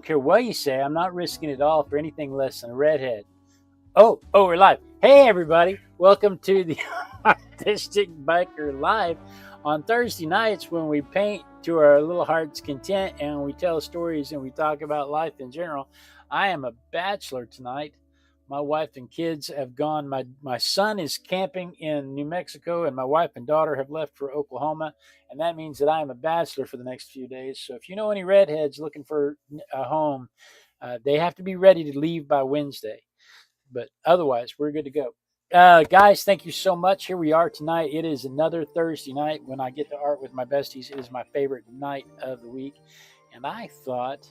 don't care what you say. I'm not risking it all for anything less than a redhead. Oh, we're live. Hey, everybody. Welcome to the Artistic Biker Live on Thursday nights when we paint to our little heart's content and we tell stories and we talk about life in general. I am a bachelor tonight. My wife and kids have gone. My son is camping in New Mexico, and my wife and daughter have left for Oklahoma, and that means that I am a bachelor for the next few days. So if you know any redheads looking for a home, they have to be ready to leave by Wednesday. But otherwise, we're good to go. Guys, thank you so much. Here we are tonight. It is another Thursday night when I get to art with my besties. It is my favorite night of the week, and I thought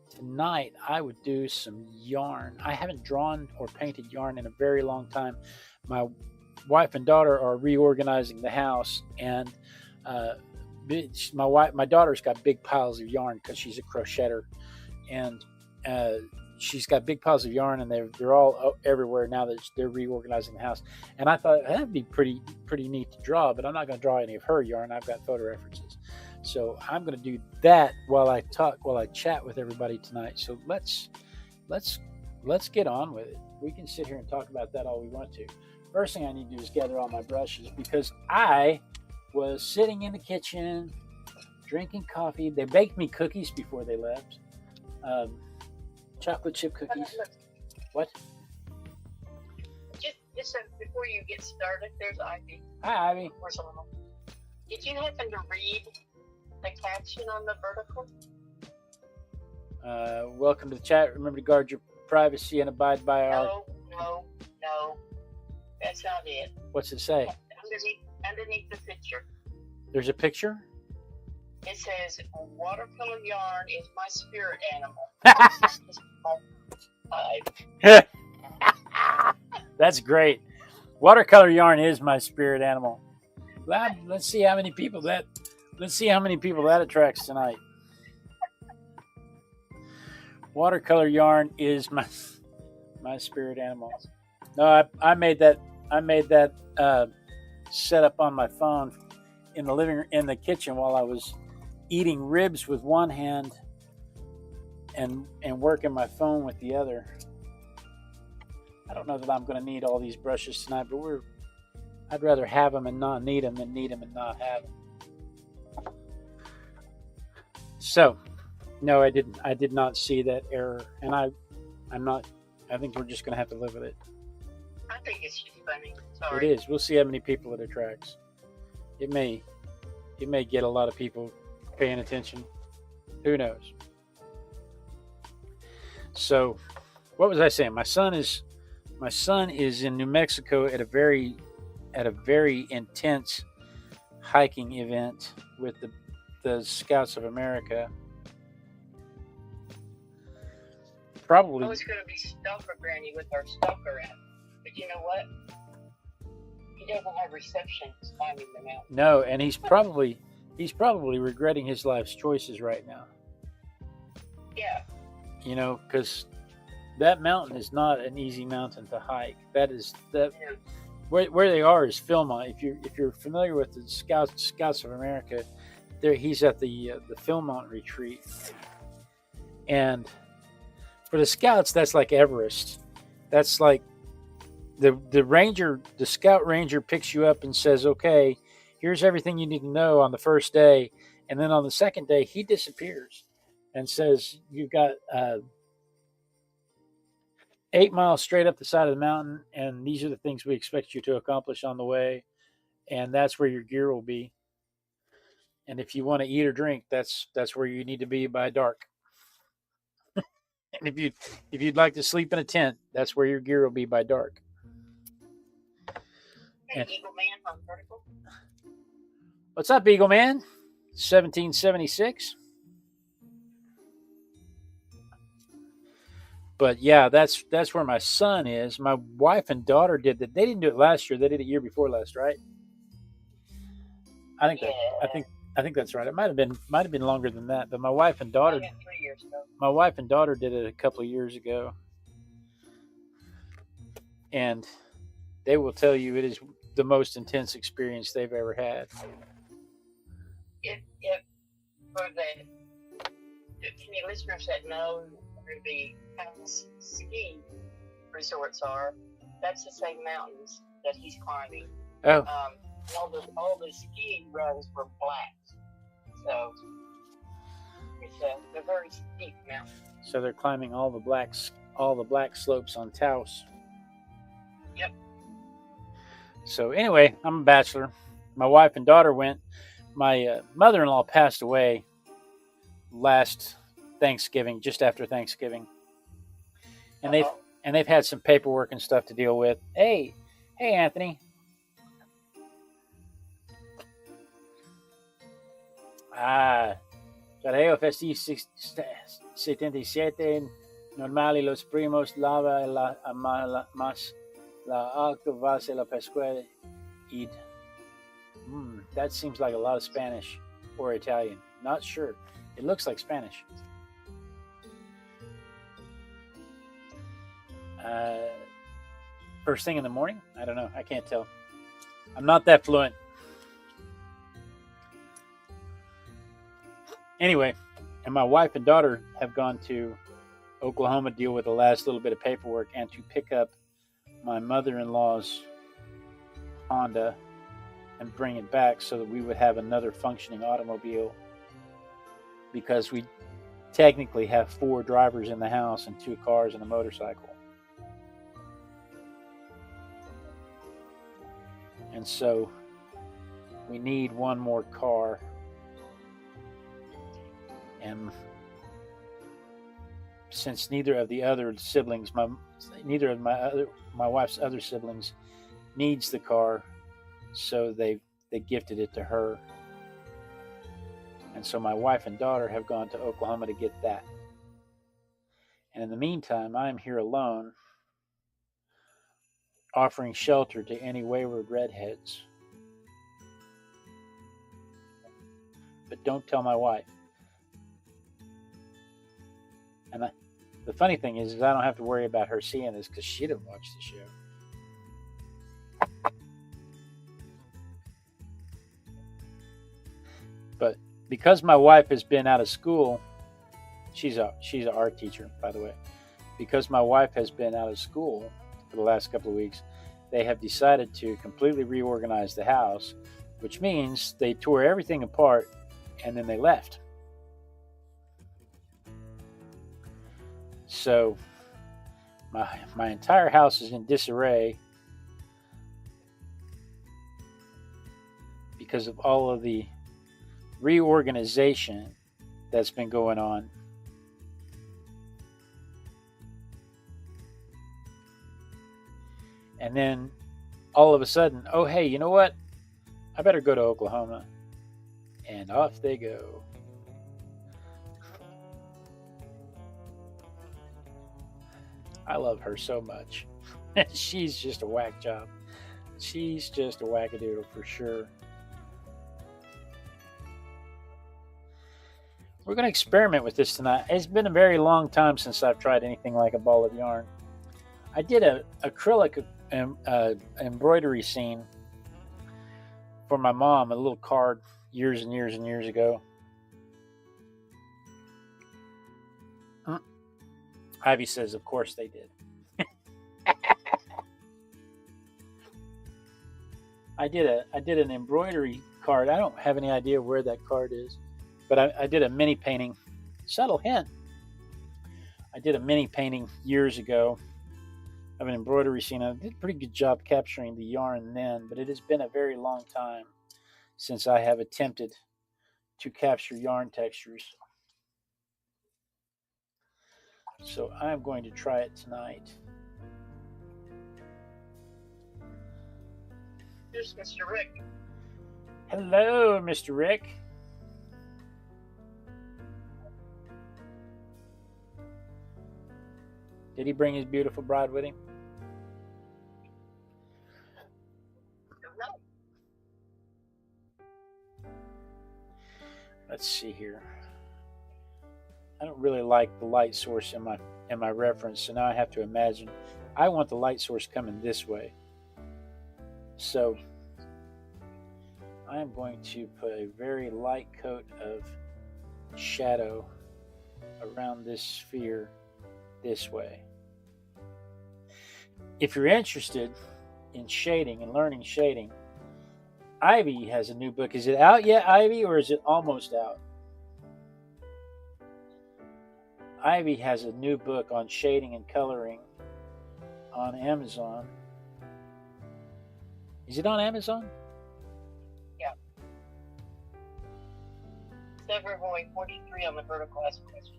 tonight I would do some yarn. I haven't drawn or painted yarn in a very long time. My wife and daughter are reorganizing the house, and my daughter's got big piles of yarn because she's a crocheter, and she's got big piles of yarn, and they're all everywhere now that they're reorganizing the house. And I thought that'd be pretty neat to draw, but I'm not going to draw any of her yarn. I've got photo references. So I'm going to do that while I chat with everybody tonight. So let's get on with it. We can sit here and talk about that all we want to. First thing I need to do is gather all my brushes because I was sitting in the kitchen drinking coffee. They baked me cookies before they left. Chocolate chip cookies. What? Just before you get started, there's Ivy. Hi, Ivy. Did you happen to read the caption on the vertical? Welcome to the chat. Remember to guard your privacy and abide by our... No. That's not it. What's it say? Underneath the picture. There's a picture? It says, watercolor yarn is my spirit animal. That's great. Watercolor yarn is my spirit animal. Let's see how many people that attracts tonight. Watercolor yarn is my spirit animal. No, I made that setup on my phone in the kitchen while I was eating ribs with one hand and working my phone with the other. I don't know that I'm going to need all these brushes tonight, but I'd rather have them and not need them than need them and not have them. So, no, I did not see that error, and I think we're just going to have to live with it. I think it's just funny. Sorry. It is. We'll see how many people it attracts. It may get a lot of people paying attention. Who knows? So, what was I saying? My son is in New Mexico at a very intense hiking event with the Scouts of America. Probably. I was going to be Stalker Granny with our stalker app, but you know what? He doesn't have reception climbing the mountain. No, and he's probably regretting his life's choices right now. Yeah. You know, because that mountain is not an easy mountain to hike. Where they are is Philmont. If you're familiar with the Scouts of America, he's at the Philmont retreat, and for the Scouts, that's like Everest. That's like the Scout Ranger picks you up and says, "Okay, here's everything you need to know on the first day," and then on the second day, he disappears and says, "You've got 8 miles straight up the side of the mountain, and these are the things we expect you to accomplish on the way, and that's where your gear will be. And if you want to eat or drink, that's where you need to be by dark. And if you'd like to sleep in a tent, that's where your gear will be by dark." And Eagle Man on vertical. What's up, Eagle Man? 1776. But yeah, that's where my son is. My wife and daughter did that. They didn't do it last year. They did it year before last, right? I think that's right. It might have been longer than that. But my wife and daughter. 3 years ago. My wife and daughter did it a couple of years ago, and they will tell you it is the most intense experience they've ever had. For the any listeners that know where the house ski resorts are, that's the same mountains that he's climbing. Oh, All the ski runs were black, so it's a very steep mountain. so they're climbing all the black slopes on Taos. Yep. So anyway, I'm a bachelor. My wife and daughter went. My mother-in-law passed away last Thanksgiving, just after Thanksgiving, and they've had some paperwork and stuff to deal with. Hey, Anthony. Carreo Festi 77 normali los primos lava la más la alto base la pesque id. That seems like a lot of Spanish or Italian. Not sure. It looks like Spanish. First thing in the morning? I don't know. I can't tell. I'm not that fluent. Anyway, and my wife and daughter have gone to Oklahoma to deal with the last little bit of paperwork and to pick up my mother-in-law's Honda and bring it back so that we would have another functioning automobile, because we technically have 4 drivers in the house and 2 cars and a motorcycle. And so we need one more car. And since neither of the other siblings, my wife's other siblings needs the car, so they gifted it to her. And so my wife and daughter have gone to Oklahoma to get that. And in the meantime, I'm here alone, offering shelter to any wayward redheads. But don't tell my wife. And the funny thing is I don't have to worry about her seeing this, because she didn't watch the show. But because my wife has been out of school, she's an art teacher, by the way. Because my wife has been out of school for the last couple of weeks, they have decided to completely reorganize the house, which means they tore everything apart and then they left. So my entire house is in disarray because of all of the reorganization that's been going on. And then all of a sudden, oh hey, you know what? I better go to Oklahoma. And off they go. I love her so much. She's just a whack job. She's just a wackadoodle for sure. We're going to experiment with this tonight. It's been a very long time since I've tried anything like a ball of yarn. I did an acrylic embroidery scene for my mom, a little card, years and years and years ago. Ivy says, of course they did. I did an embroidery card. I don't have any idea where that card is, but I did a mini painting. Subtle hint. I did a mini painting years ago of an embroidery scene. I did a pretty good job capturing the yarn then, but it has been a very long time since I have attempted to capture yarn textures. So I'm going to try it tonight. Here's Mr. Rick. Hello, Mr. Rick. Did he bring his beautiful bride with him? No. Let's see here. I don't really like the light source in my reference, so now I have to imagine. I want the light source coming this way. So I am going to put a very light coat of shadow around this sphere this way. If you're interested in shading and learning shading, Ivy has a new book. Is it out yet, Ivy, or is it almost out? Ivy has a new book on shading and coloring on Amazon. Is it on Amazon? Yeah. Silverboy 43 on the vertical ask question.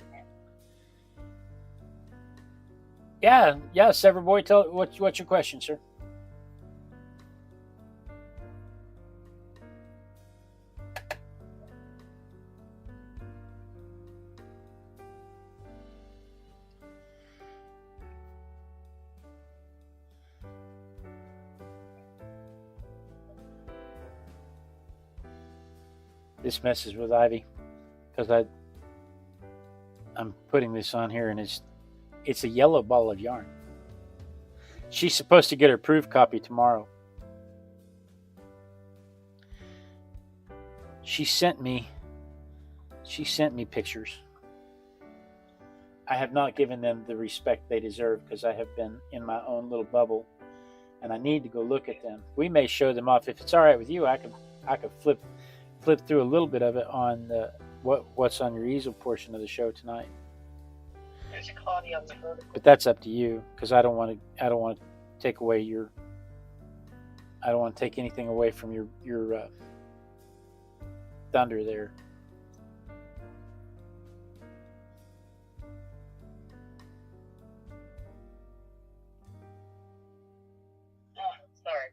Yeah, Severboy, tell what's your question, sir? This messes with Ivy because I'm putting this on here and it's a yellow ball of yarn. She's supposed to get her proof copy tomorrow. She sent me pictures. I have not given them the respect they deserve because I have been in my own little bubble and I need to go look at them. We may show them off. If it's all right with you, I could flip through a little bit of it on the what's on your easel portion of the show tonight. There's Claudia on the vertical. But that's up to you because I don't want to take away your. I don't want to take anything away from your thunder there. Sorry,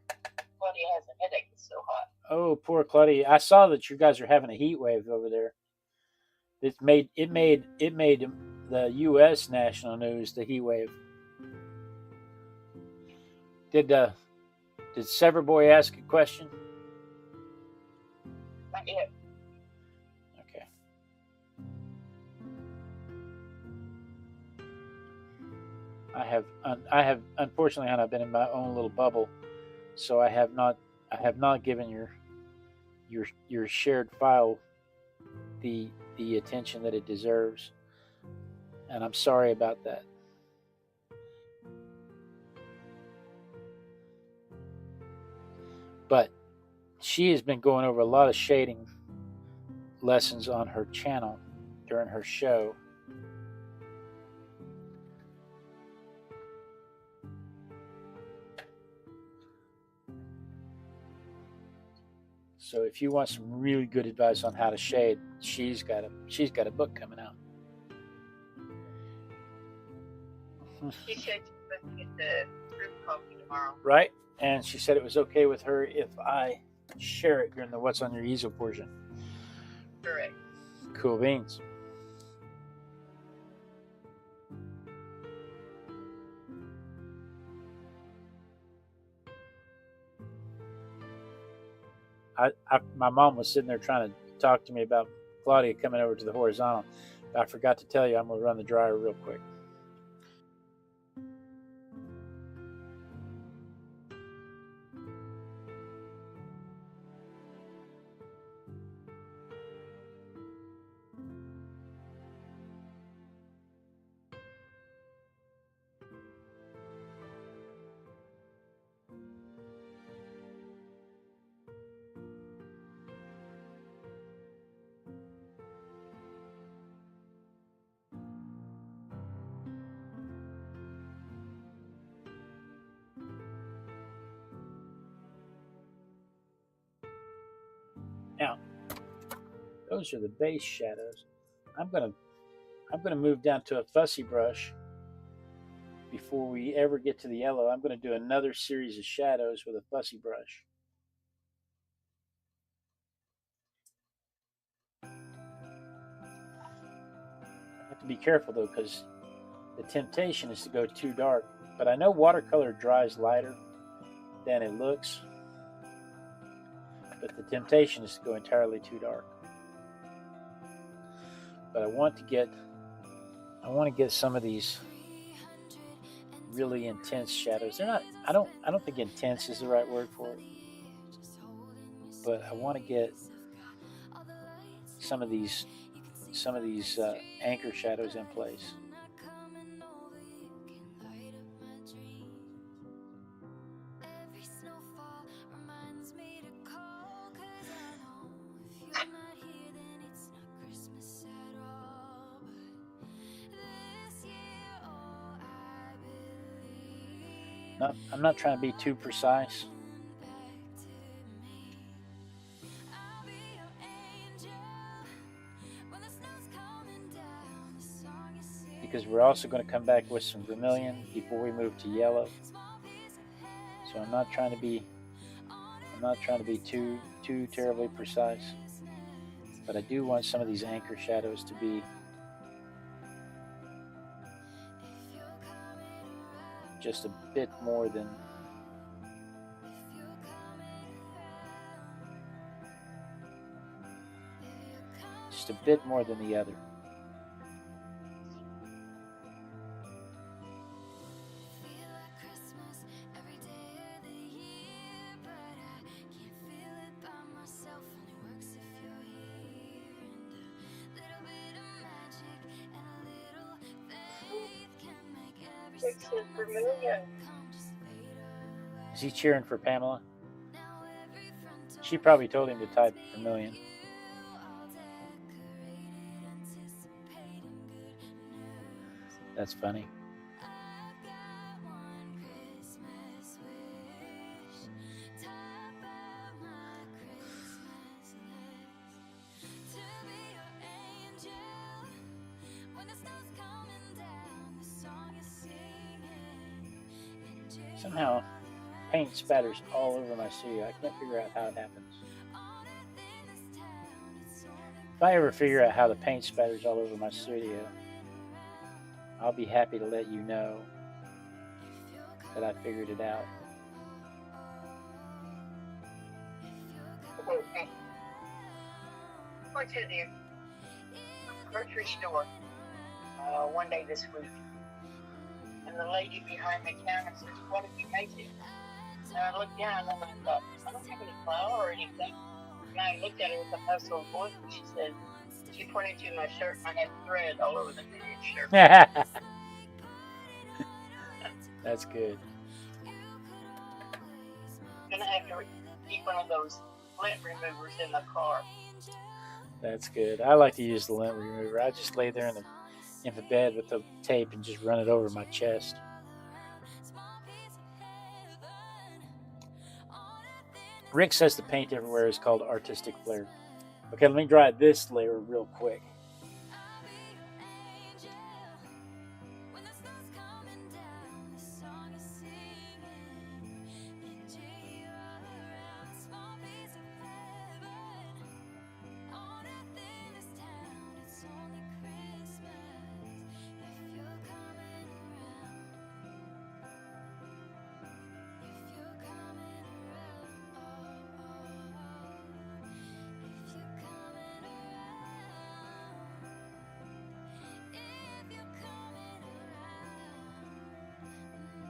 Claudia has a headache. It's so hot. Oh, poor Claudia! I saw that you guys are having a heat wave over there. It made the U.S. national news. The heat wave. Did Severboy ask a question? Not yet. Okay. I have unfortunately, Hannah, been in my own little bubble, so I have not given your shared file the attention that it deserves, and I'm sorry about that. But she has been going over a lot of shading lessons on her channel during her show. So if you want some really good advice on how to shade, she's got a book coming out. She said she's supposed to get the proof copy tomorrow. Right? And she said it was okay with her if I share it during the What's on Your Easel portion. Correct. Cool beans. My mom was sitting there trying to talk to me about Claudia coming over to the horizontal. I forgot to tell you I'm going to run the dryer real quick. Now, those are the base shadows. I'm gonna move down to a fussy brush before we ever get to the yellow. I'm gonna do another series of shadows with a fussy brush. I have to be careful though, because the temptation is to go too dark. But I know watercolor dries lighter than it looks. But the temptation is to go entirely too dark. But I want to get some of these really intense shadows. They're not. I don't think intense is the right word for it. But I want to get some of these some of these anchor shadows in place. I'm not trying to be too precise. Because we're also going to come back with some vermilion before we move to yellow. So I'm not trying to be too terribly precise. But I do want some of these anchor shadows to be just a bit more than the other. Is he cheering for Pamela? She probably told him to type vermilion. That's funny. Somehow, paint spatters all over my studio. I can't figure out how it happens. If I ever figure out how the paint spatters all over my studio, I'll be happy to let you know that I figured it out. Went to the grocery store one day this week, and the lady behind the counter says, "What did you make it?" And I looked down and I thought, I don't have any flour or anything. And I looked at her with a puzzled voice, and she said, she pointed to my shirt, and I had thread all over the shirt. That's good. I'm gonna have to keep one of those lint removers in the car. That's good. I like to use the lint remover. I just lay there in the bed with the tape and just run it over my chest. Rick says the paint everywhere is called artistic flair. Okay, let me dry this layer real quick.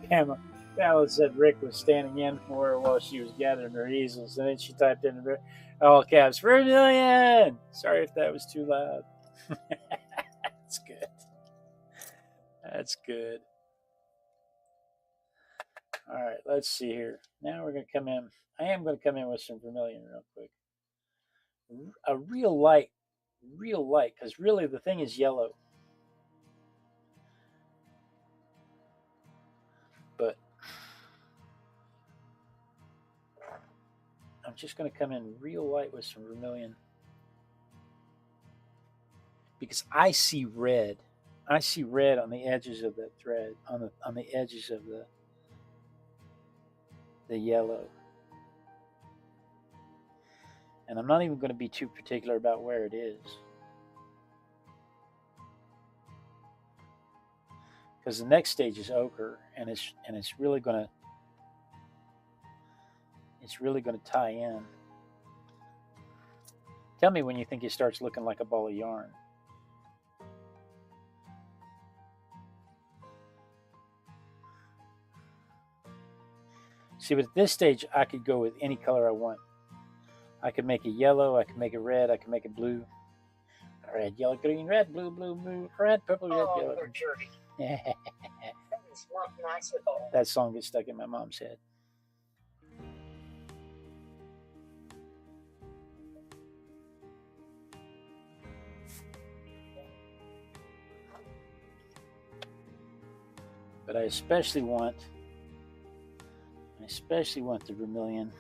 Pamela said Rick was standing in for her while she was gathering her easels, and then she typed in all caps, "Vermilion!" Sorry if that was too loud. That's good. That's good. All right, let's see here. Now we're going to come in. I am going to come in with some vermilion real quick. A real light, because really the thing is yellow. But I'm just going to come in real light with some vermilion because I see red. I see red on the edges of the thread, on the edges of the yellow. And I'm not even going to be too particular about where it is, because the next stage is ochre, and it's really going to tie in. Tell me when you think it starts looking like a ball of yarn. See, but at this stage, I could go with any color I want. I could make it yellow, I could make it red, I could make it blue. Red, yellow, green, red, blue, blue, blue, red, purple, red, yellow. You're dirty. That is not nice at all. That song gets stuck in my mom's head. But I especially want the vermilion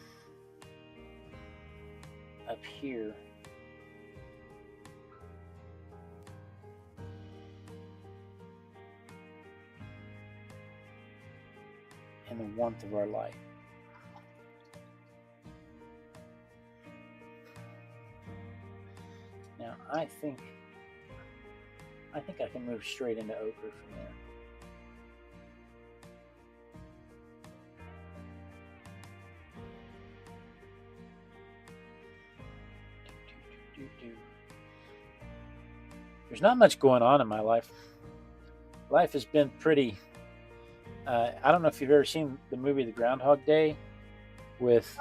up here. In the warmth of our light. Now I think I can move straight into ochre from there. There's not much going on in my life. Life has been pretty. I don't know if you've ever seen the movie The Groundhog Day with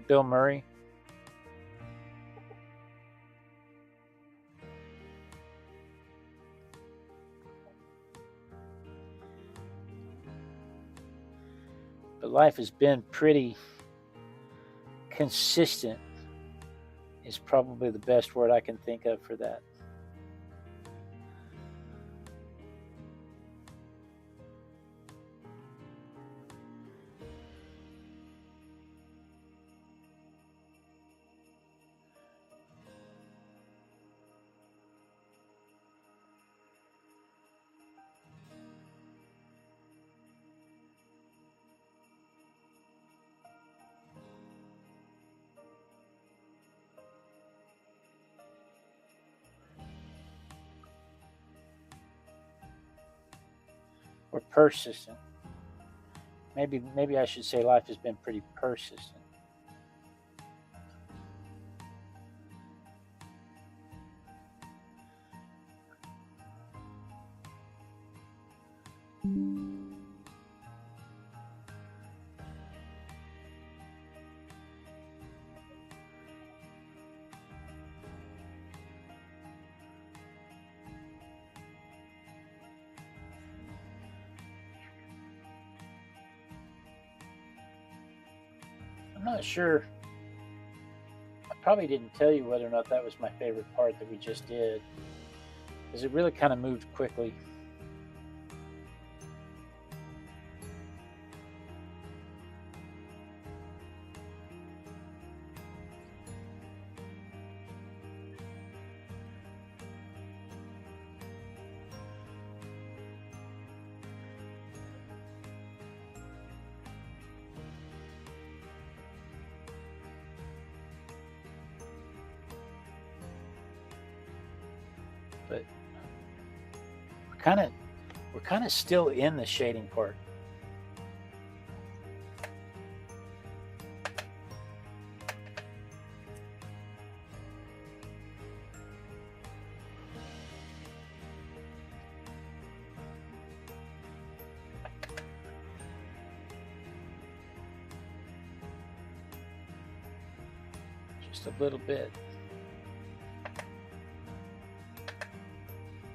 Bill Murray. But life has been pretty consistent is probably the best word I can think of for that. Or persistent. Maybe I should say life has been pretty persistent. I'm not sure. I probably didn't tell you whether or not that was my favorite part that we just did, because it really kind of moved quickly. But we're kind of still in the shading part. Just a little bit.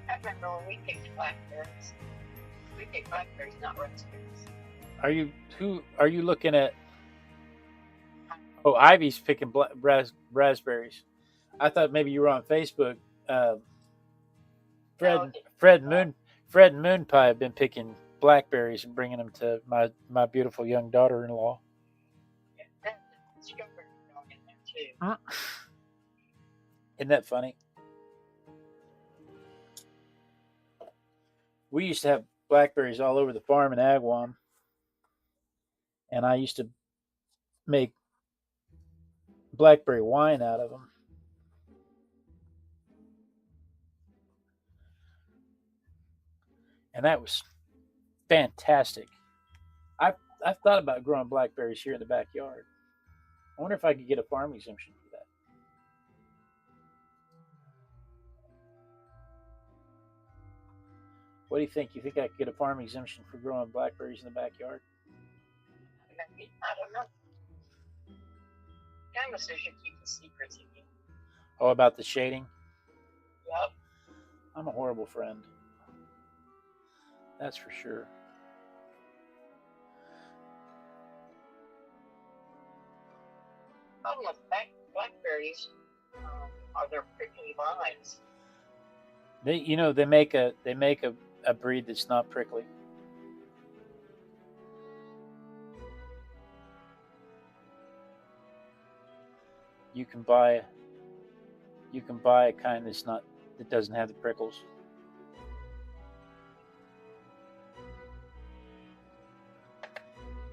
I remember when we picked blackberries. We picked blackberries, not raspberries. Are you looking at? Oh, Ivy's picking raspberries. I thought maybe you were on Facebook. Fred Moonpie have been picking blackberries and bringing them to my beautiful young daughter-in-law. Yeah, that's strawberry dog in there too. Isn't that funny? We used to have blackberries all over the farm in Agawam, and I used to make blackberry wine out of them. And that was fantastic. I've thought about growing blackberries here in the backyard. I wonder if I could get a farm exemption for that. What do you think? You think I could get a farm exemption for growing blackberries in the backyard? I don't know. Kind of says you keep the secrets in you. Oh, about the shading? Yep. I'm a horrible friend. That's for sure. Problem with blackberries are their prickly vines. They make a breed that's not prickly. You can buy a kind that doesn't have the prickles.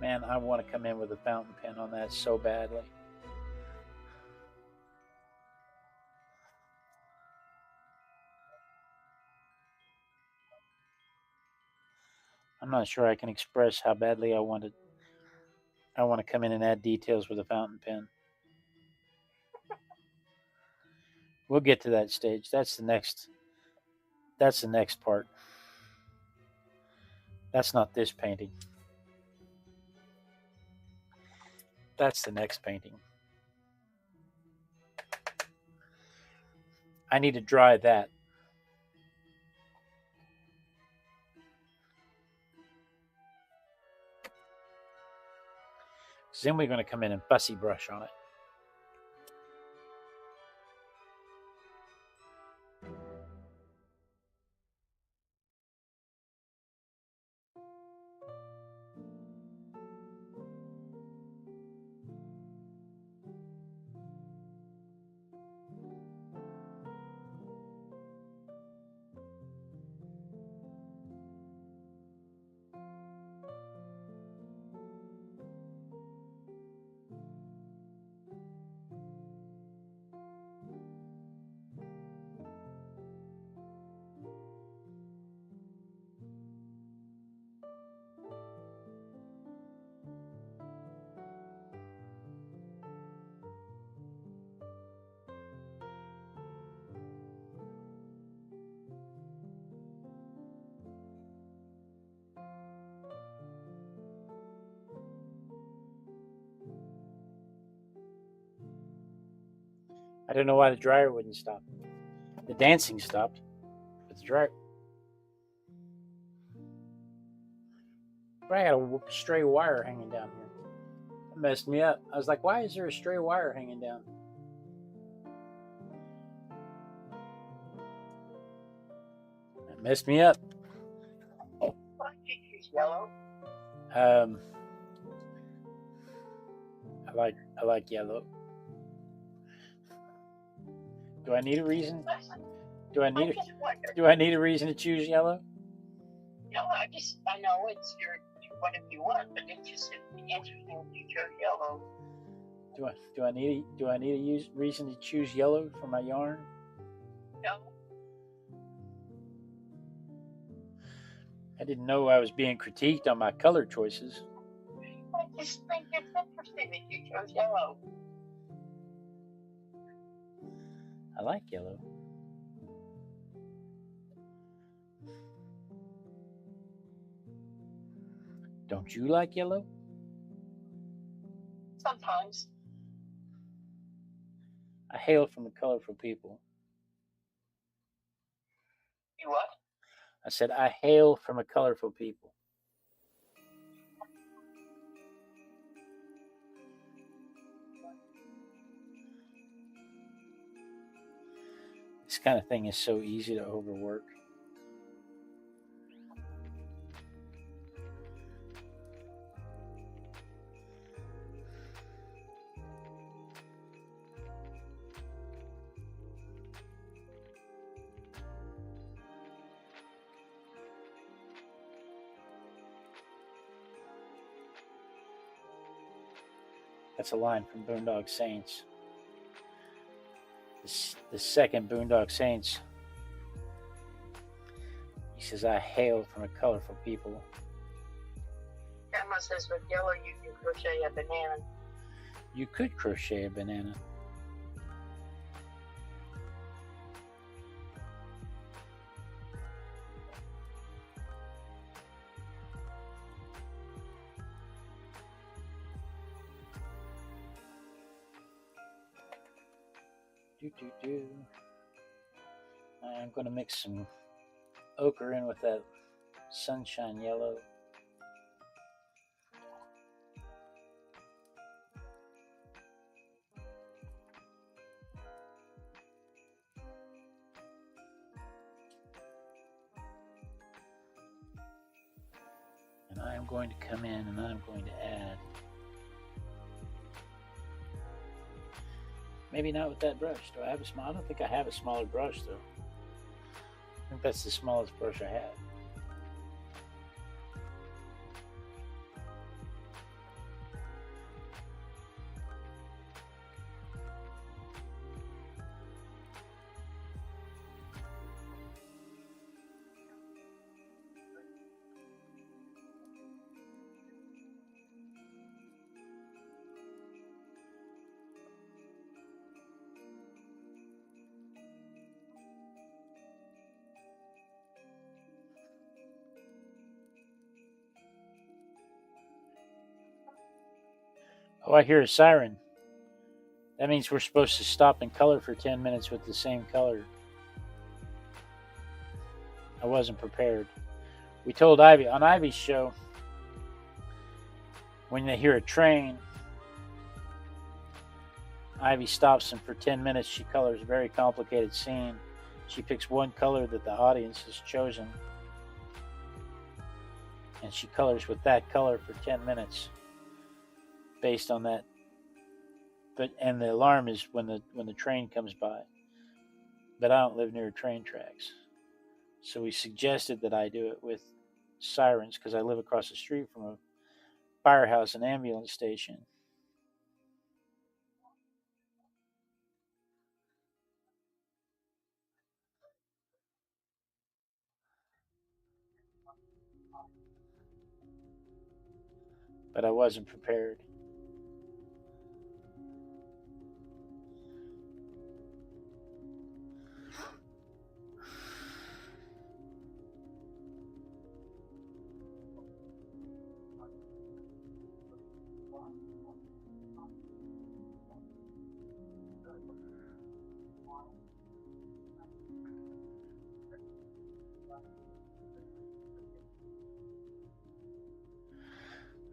Man, I want to come in with a fountain pen on that so badly. I'm not sure I can express how badly I want to come in and add details with a fountain pen. We'll get to that stage. That's the next part. That's not this painting. That's the next painting. I need to dry that. Then we're going to come in and fussy brush on it. I don't know why the dryer wouldn't stop. The dancing stopped, but the dryer. But I got a stray wire hanging down here. It messed me up. I was like, why is there a stray wire hanging down? It messed me up. Why did you use yellow? I like yellow. Do I need a reason? Do I need a reason to choose yellow? No, I know it's whatever you want, but it's just interesting you chose yellow. Do I need a reason to choose yellow for my yarn? No. I didn't know I was being critiqued on my color choices. I just think it's interesting that you chose yellow. I like yellow. Don't you like yellow? Sometimes. I hail from a colorful people. You what? I said I hail from a colorful people. This kind of thing is so easy to overwork. That's a line from Boondock Saints. The second Boondock Saints. He says, I hail from a colorful people. Grandma says with yellow you can crochet a banana. You could crochet a banana. I'm going to mix some ochre in with that sunshine yellow. And I'm going to come in and I'm going to add, maybe not with that brush. Do I have a small? I don't think I have a smaller brush though. I think that's the smallest brush I have. Oh, I hear a siren. That means we're supposed to stop and color for 10 minutes with the same color. I wasn't prepared. We told Ivy, on Ivy's show, when they hear a train, Ivy stops and for 10 minutes she colors a very complicated scene. She picks one color that the audience has chosen, and she colors with that color for 10 minutes. Based on that, and the alarm is when the train comes by. But I don't live near train tracks, so we suggested that I do it with sirens because I live across the street from a firehouse and ambulance station. But I wasn't prepared.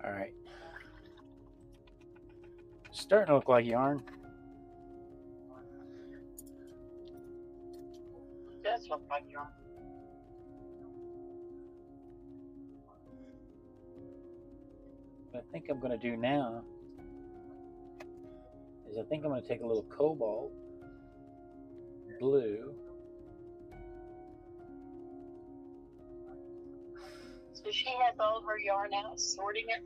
All right. Starting to look like yarn. It does look like yarn. What I think I'm going to do now is I think I'm going to take a little cobalt blue. So she has all of her yarn out, sorting it?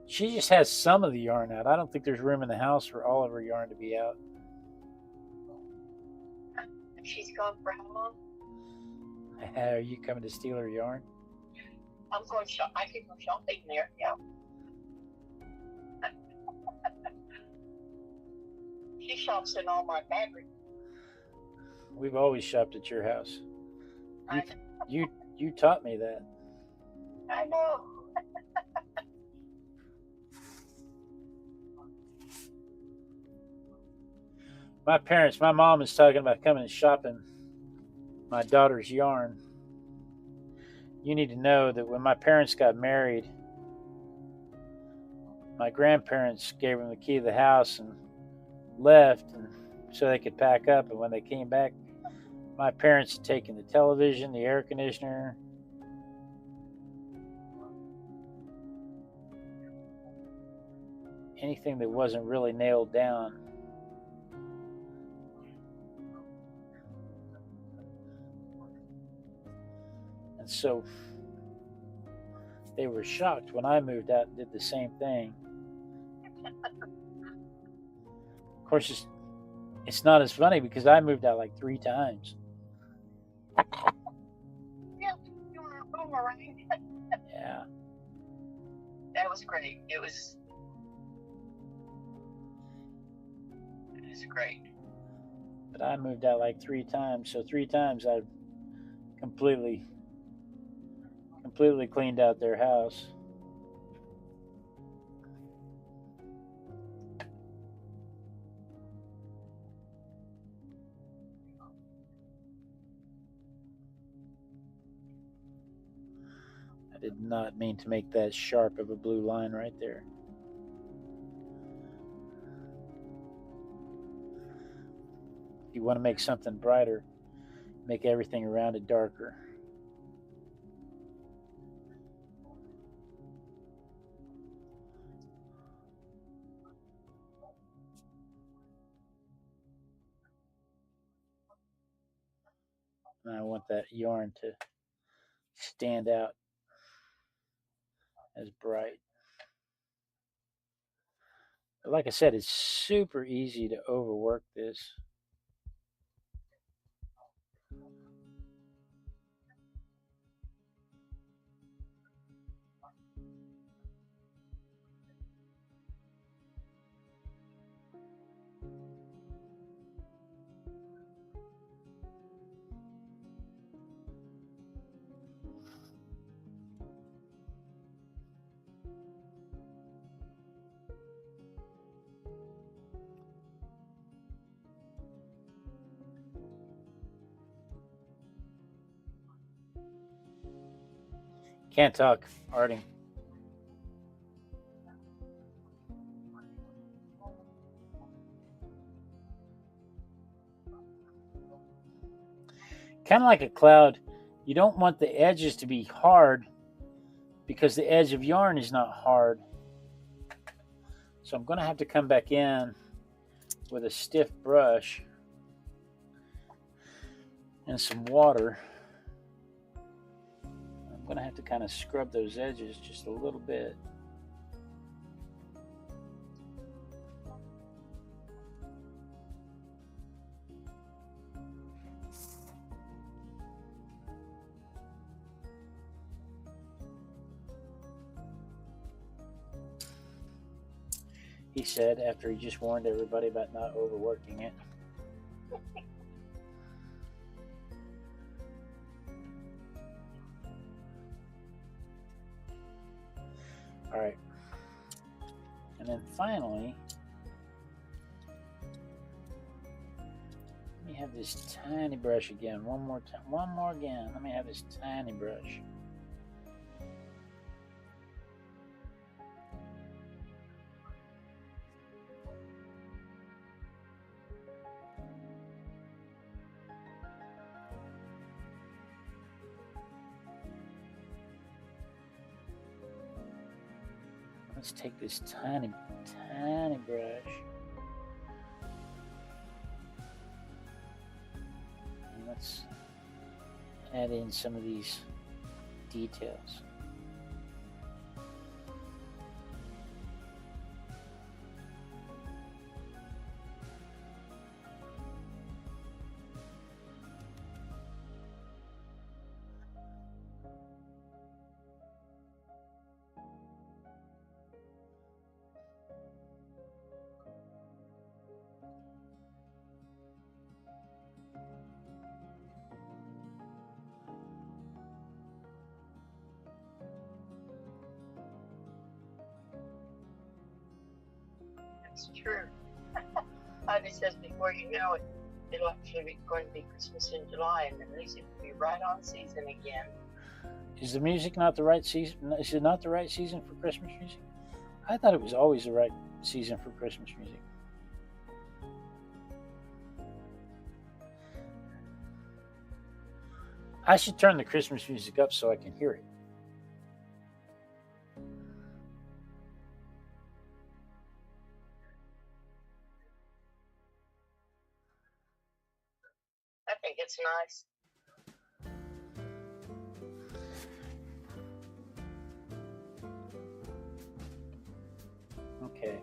She just has some of the yarn out. I don't think there's room in the house for all of her yarn to be out. And she's gone for how long? Are you coming to steal her yarn? I'm going shop. I can go shopping there, yeah. She shops in all my fabric. We've always shopped at your house. You taught me that. I know. My mom is talking about coming and shopping my daughter's yarn. You need to know that when my parents got married, my grandparents gave them the key to the house and left so they could pack up. And when they came back, my parents had taken the television, the air conditioner, anything that wasn't really nailed down. And so they were shocked when I moved out and did the same thing. Of course, it's not as funny because I moved out like 3 times. Yeah, you were a boomerang. Yeah. That was great. It was great. But I moved out like 3 times, so 3 times I've completely cleaned out their house. did not mean to make that sharp of a blue line right there. If you want to make something brighter, make everything around it darker. And I want that yarn to stand out as bright. But like I said, it's super easy to overwork this. Can't talk, Arting. Kind of like a cloud, you don't want the edges to be hard because the edge of yarn is not hard. So I'm going to have to come back in with a stiff brush and some water. I'm going to have to kind of scrub those edges just a little bit. He said after he just warned everybody about not overworking it. All right. And then finally, let me have this tiny brush again. One more time. One more again. Let me have this tiny brush. Let's take this tiny brush and let's add in some of these details. That's true. Heidi says before you know it, it'll actually be going to be Christmas in July, and the music will be right on season again. Is the music not the right season? Is it not the right season for Christmas music? I thought it was always the right season for Christmas music. I should turn the Christmas music up so I can hear it. I think it's nice. Okay.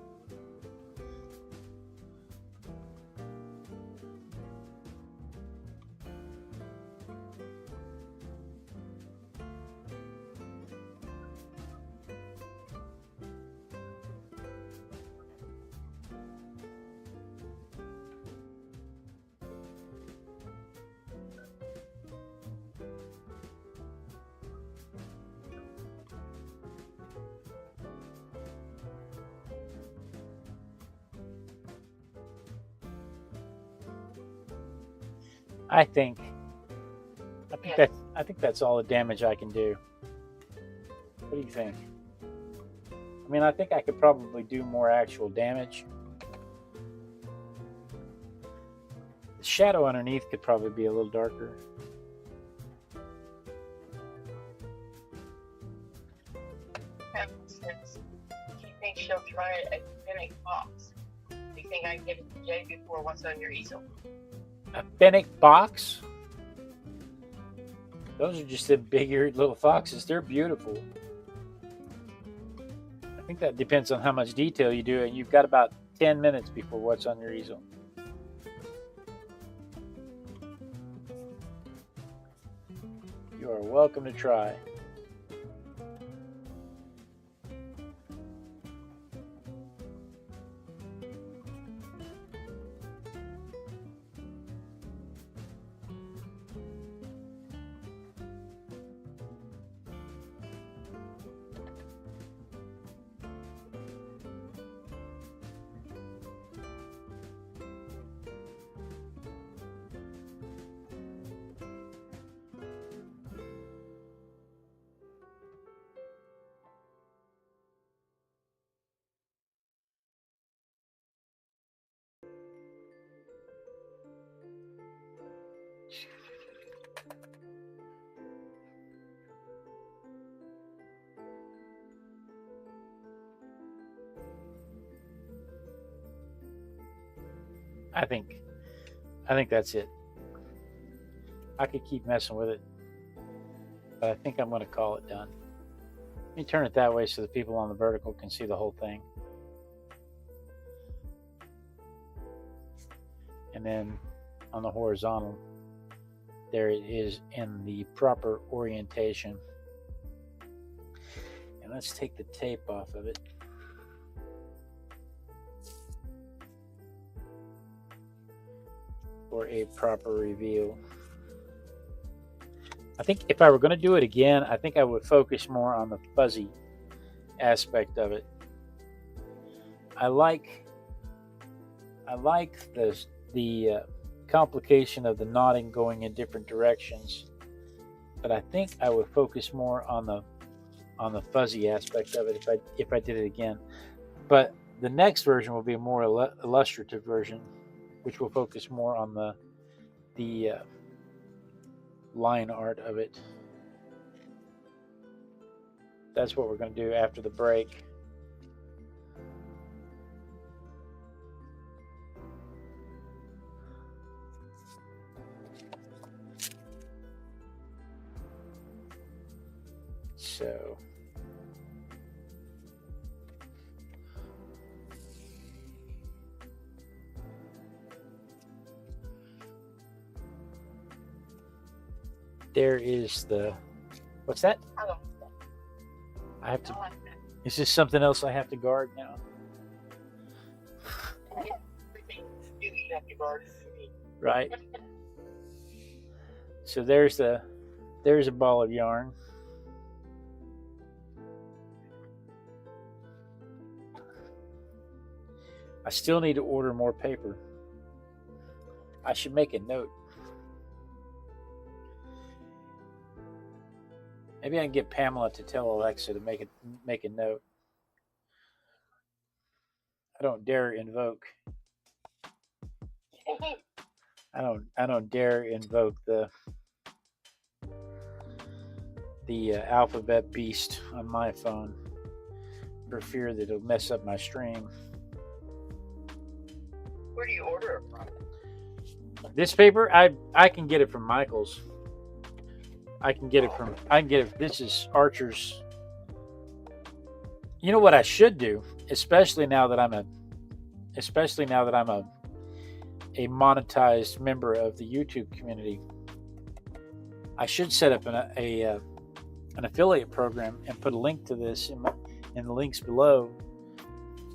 I think that's all the damage I can do. What do you think? I mean, I think I could probably do more actual damage. The shadow underneath could probably be a little darker. Do you think she'll try a Fennec box? Do you think I can get it to Jay before What's on Your Easel? A Fennec box? Those are just the big-eared little foxes. They're beautiful. I think that depends on how much detail you do, and you've got about 10 minutes before What's on Your Easel. You are welcome to try. I think that's it. I could keep messing with it, but I think I'm going to call it done. Let me turn it that way so the people on the vertical can see the whole thing. And then on the horizontal, there it is in the proper orientation. And let's take the tape off of it. For a proper reveal. I think if I were going to do it again, I think I would focus more on the fuzzy aspect of it. I like the complication of the knotting going in different directions, but I think I would focus more on the fuzzy aspect of it if I did it again. But the next version will be a more illustrative version, which will focus more on the line art of it. That's what we're going to do after the break. So there is the, what's that? I have to, is this something else I have to guard now? Right. So there's a ball of yarn. I still need to order more paper. I should make a note. Maybe I can get Pamela to tell Alexa to make a note. I don't dare invoke. I don't dare invoke the alphabet beast on my phone for fear that it'll mess up my stream. Where do you order it from? This paper, I can get it from Michael's. I can get it. This is Archer's. You know what I should do, especially now that I'm a monetized member of the YouTube community. I should set up an affiliate program and put a link to this in the links below,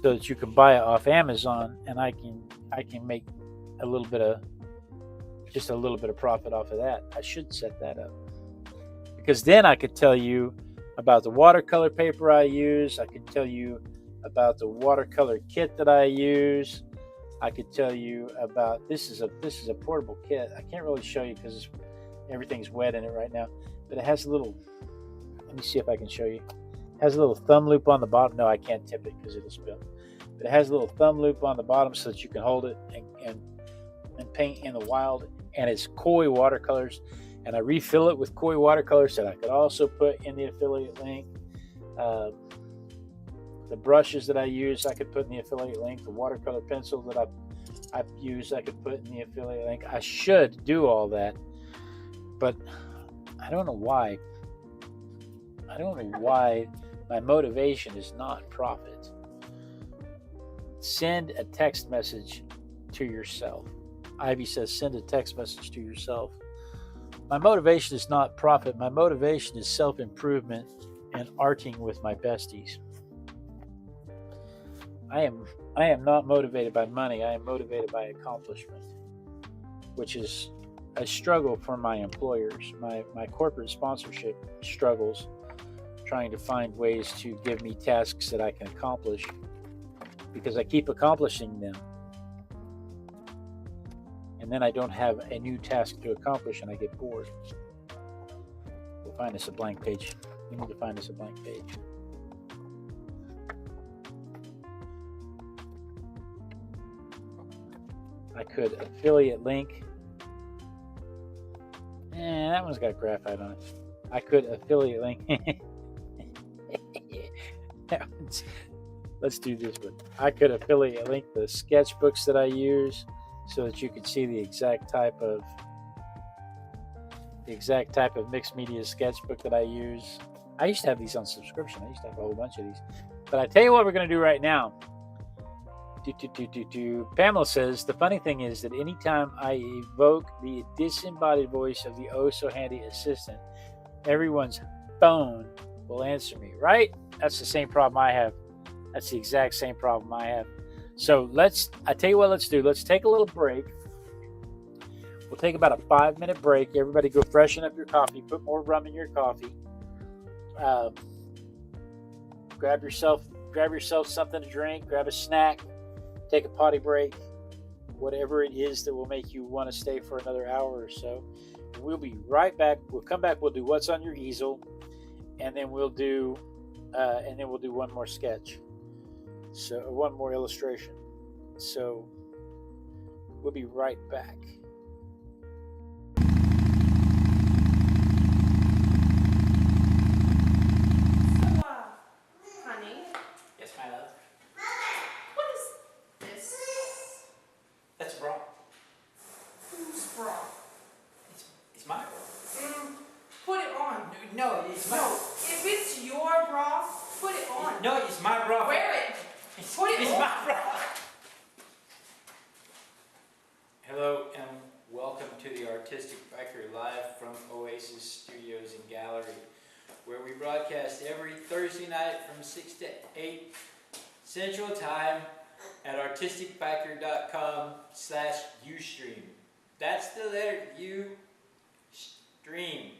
so that you can buy it off Amazon, and I can make a little bit of profit off of that. I should set that up, because then I could tell you about the watercolor paper I use. I could tell you about the watercolor kit that I use. I could tell you about this is a portable kit. I can't really show you because everything's wet in it right now, but it has a little. Let me see if I can show you. Has a little thumb loop on the bottom. No, I can't tip it because it'll spill. But it has a little thumb loop on the bottom so that you can hold it and paint in the wild. And it's koi watercolors. And I refill it with koi watercolors that I could also put in the affiliate link. The brushes that I use, I could put in the affiliate link. The watercolor pencil that I use, I could put in the affiliate link. I should do all that, but I don't know why. I don't know why my motivation is not profit. Send a text message to yourself. Ivy says, send a text message to yourself. My motivation is not profit. My motivation is self-improvement and arting with my besties. I am not motivated by money. I am motivated by accomplishment, which is a struggle for my employers. My corporate sponsorship struggles trying to find ways to give me tasks that I can accomplish because I keep accomplishing them. And then I don't have a new task to accomplish and I get bored. We'll find us a blank page. We need to find us a blank page. I could affiliate link. That one's got graphite on it. I could affiliate link. Let's do this one. I could affiliate link the sketchbooks that I use so that you could see the exact type of mixed media sketchbook that I use. I used to have these on subscription. I used to have a whole bunch of these. But I tell you what we're going to do right now. Pamela says, the funny thing is that anytime I evoke the disembodied voice of the oh-so-handy assistant, everyone's phone will answer me, right? That's the same problem I have. That's the exact same problem I have. So I tell you what let's do. Let's take a little break. We'll take about a 5-minute break. Everybody go freshen up your coffee. Put more rum in your coffee. Grab yourself something to drink. Grab a snack. Take a potty break, whatever it is that will make you want to stay for another hour or so. We'll be right back. We'll come back. We'll do what's on your easel, and then we'll do one more sketch, so one more illustration. So we'll be right back. No, it's my... No, if it's your bra, put it on. No, it's my bra. Wear it. Put it on. It's my bra. Hello and welcome to the Artistic Biker live from Oasis Studios and Gallery, where we broadcast every Thursday night from 6 to 8 Central Time at artisticbiker.com/Ustream. That's the letter U stream.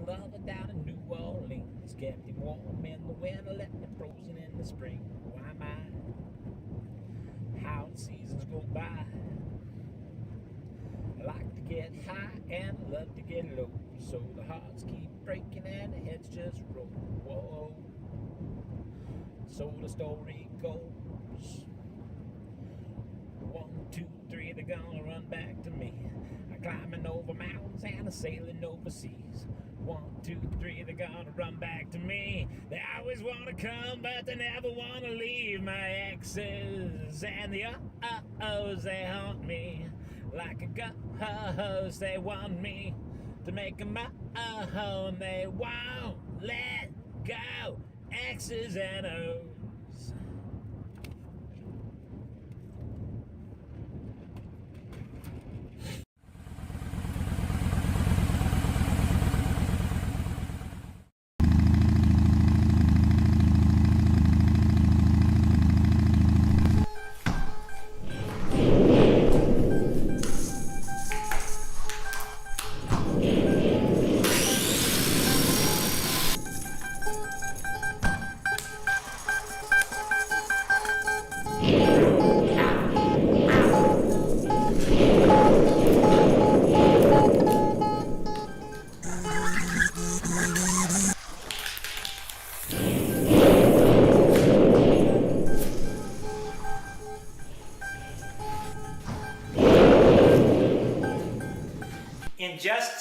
Lover down in New Orleans, kept him warm in the winter, left him frozen in the spring. Why am I? How the seasons go by. I like to get high and love to get low, so the hearts keep breaking and the heads just roll. Whoa. So the story goes. 1, 2, 3, they're gonna run back to me. I'm climbing over mountains and I'm sailing overseas. 1, 2, 3, they're gonna run back to me. They always wanna come, but they never wanna leave. My exes and the uh-ohs, they haunt me. Like a ghost, they want me to make them uh-oh, and they won't let go. X's and O's.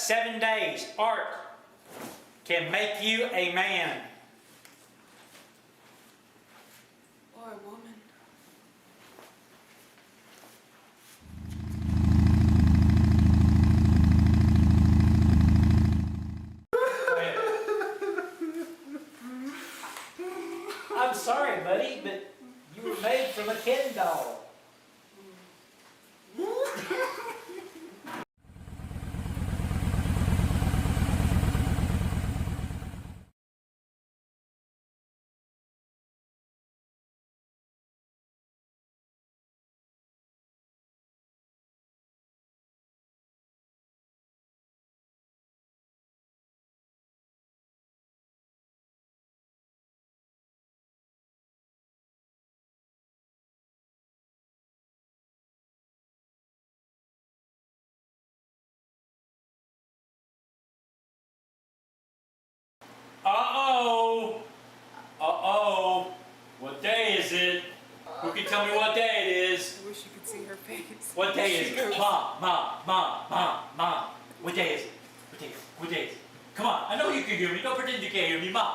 7 days. Art can make you a man. Or a woman. I'm sorry, buddy, but you were made from a Ken doll. Uh-oh. Uh-oh. What day is it? Who can tell me what day it is? I wish you could see her face. What day is it? Mom. What day is it? What day is it? What day is it? Come on. I know you can hear me. Don't pretend you can't hear me. Mom.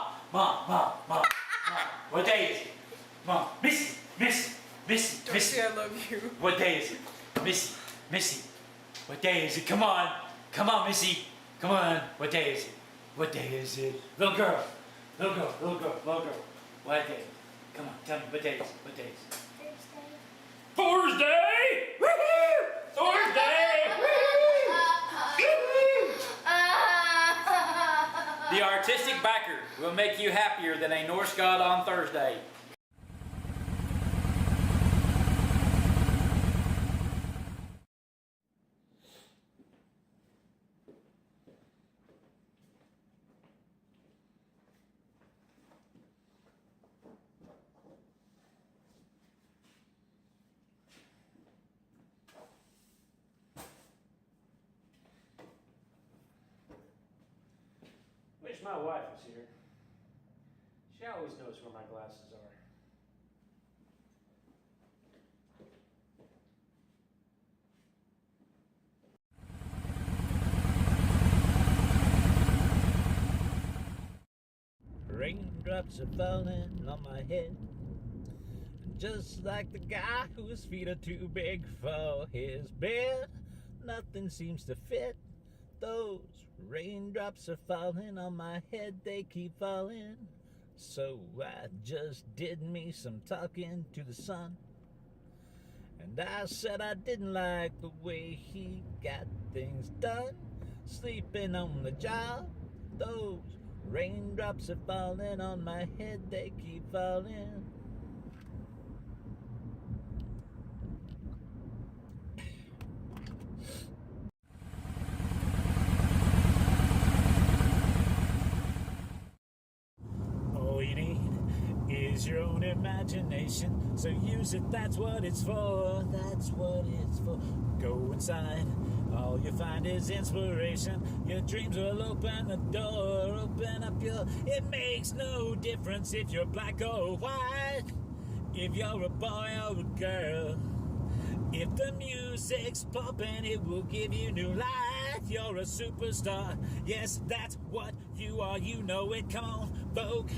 What day is it? Mom. Missy. Don't say I love you. What day is it? Missy. What day is it? Come on, Missy. Come on. What day is it? What day is it? Little girl. What day? Come on, tell me, what day is it? What day is it? Thursday! Woohoo! Thursday! The artistic backer will make you happier than a Norse god on Thursday. Wish my wife was here. She always knows where my glasses are. Raindrops are falling on my head, just like the guy whose feet are too big for his bed. Nothing seems to fit. Those raindrops are falling on my head, they keep falling. So I just did me some talking to the sun, and I said I didn't like the way he got things done. Sleeping on the job, those raindrops are falling on my head, they keep falling. Is your own imagination, so use it, that's what it's for, Go inside, all you find is inspiration. Your dreams will open the door, open up your, it makes no difference if you're black or white, if you're a boy or a girl. If the music's pumping, it will give you new life. You're a superstar, yes, that's what you are, you know it. Come on, Vogue.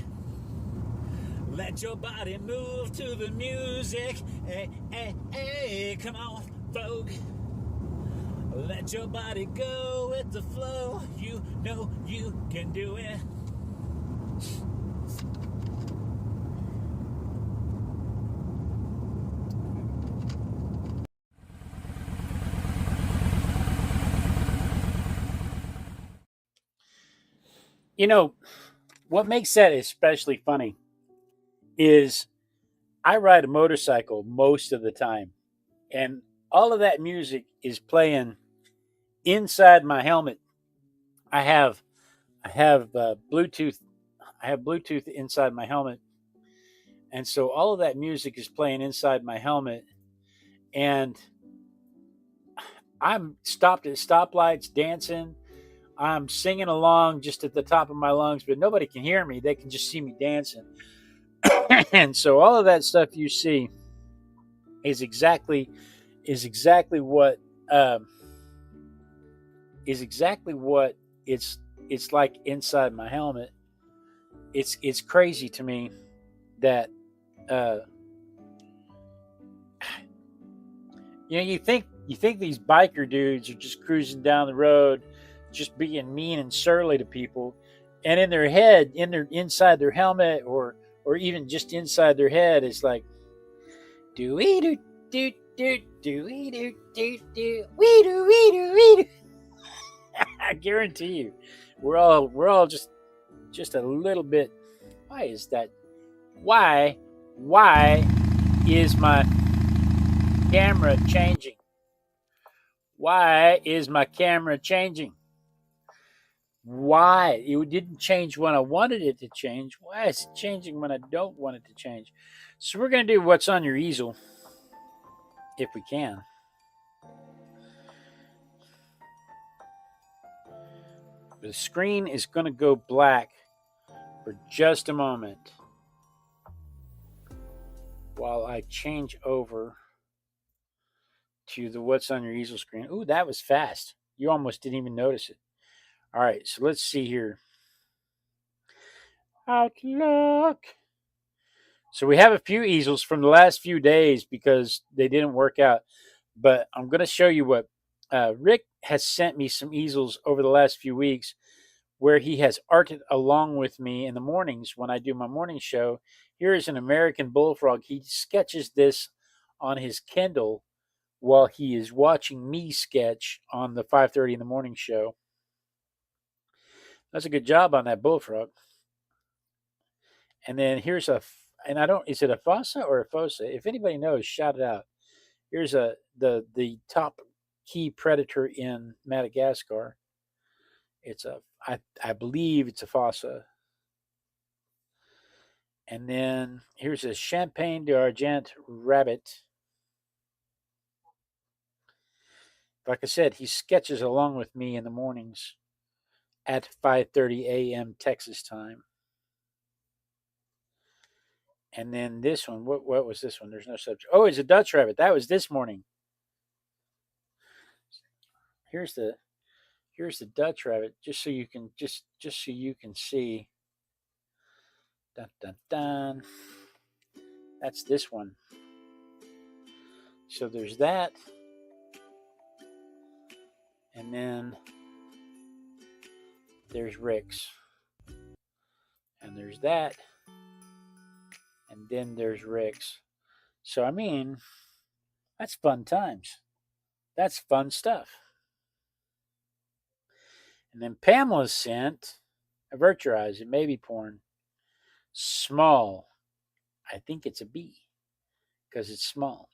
Let your body move to the music. Hey, come on, Vogue. Let your body go with the flow. You know you can do it. You know, what makes that especially funny is I ride a motorcycle most of the time, and all of that music is playing inside my helmet. I have Bluetooth. I have Bluetooth inside my helmet, and so all of that music is playing inside my helmet, and I'm stopped at stoplights dancing. I'm singing along just at the top of my lungs, but nobody can hear me. They can just see me dancing. And so all of that stuff you see is exactly what is exactly what it's like inside my helmet. It's crazy to me that uh, you think these biker dudes are just cruising down the road, just being mean and surly to people, and in their head, inside their helmet, or even just inside their head, it's like do we do do do do we do do do we do. I guarantee you, we're all just a little bit. Why is that? Why is my camera changing? Why is my camera changing? Why? It didn't change when I wanted it to change. Why is it changing when I don't want it to change? So we're going to do what's on your easel, if we can. The screen is going to go black for just a moment while I change over to the what's on your easel screen. Ooh, that was fast. You almost didn't even notice it. All right, so let's see here. Outlook. So we have a few easels from the last few days because they didn't work out. But I'm going to show you what Rick has sent me some easels over the last few weeks where he has arted along with me in the mornings when I do my morning show. Here is an American bullfrog. He sketches this on his Kindle while he is watching me sketch on the 5:30 in the morning show. That's a good job on that bullfrog. And then here's and I don't, is it a fossa or a fossa? If anybody knows, shout it out. Here's the top key predator in Madagascar. It's I believe it's a fossa. And then here's a Champagne d'Argent rabbit. Like I said, he sketches along with me in the mornings at 5:30 a.m. Texas time. And then this one, what was this one? There's no subject. Oh, it's a Dutch rabbit. That was this morning. Here's the Dutch rabbit, just so you can see. Dun dun dun. That's this one. So there's that, and then there's Rick's, and there's that, and then there's Rick's. So I mean, that's fun times. That's fun stuff. And then Pamela sent avert your eyes. It may be porn. Small. I think it's a bee because it's small.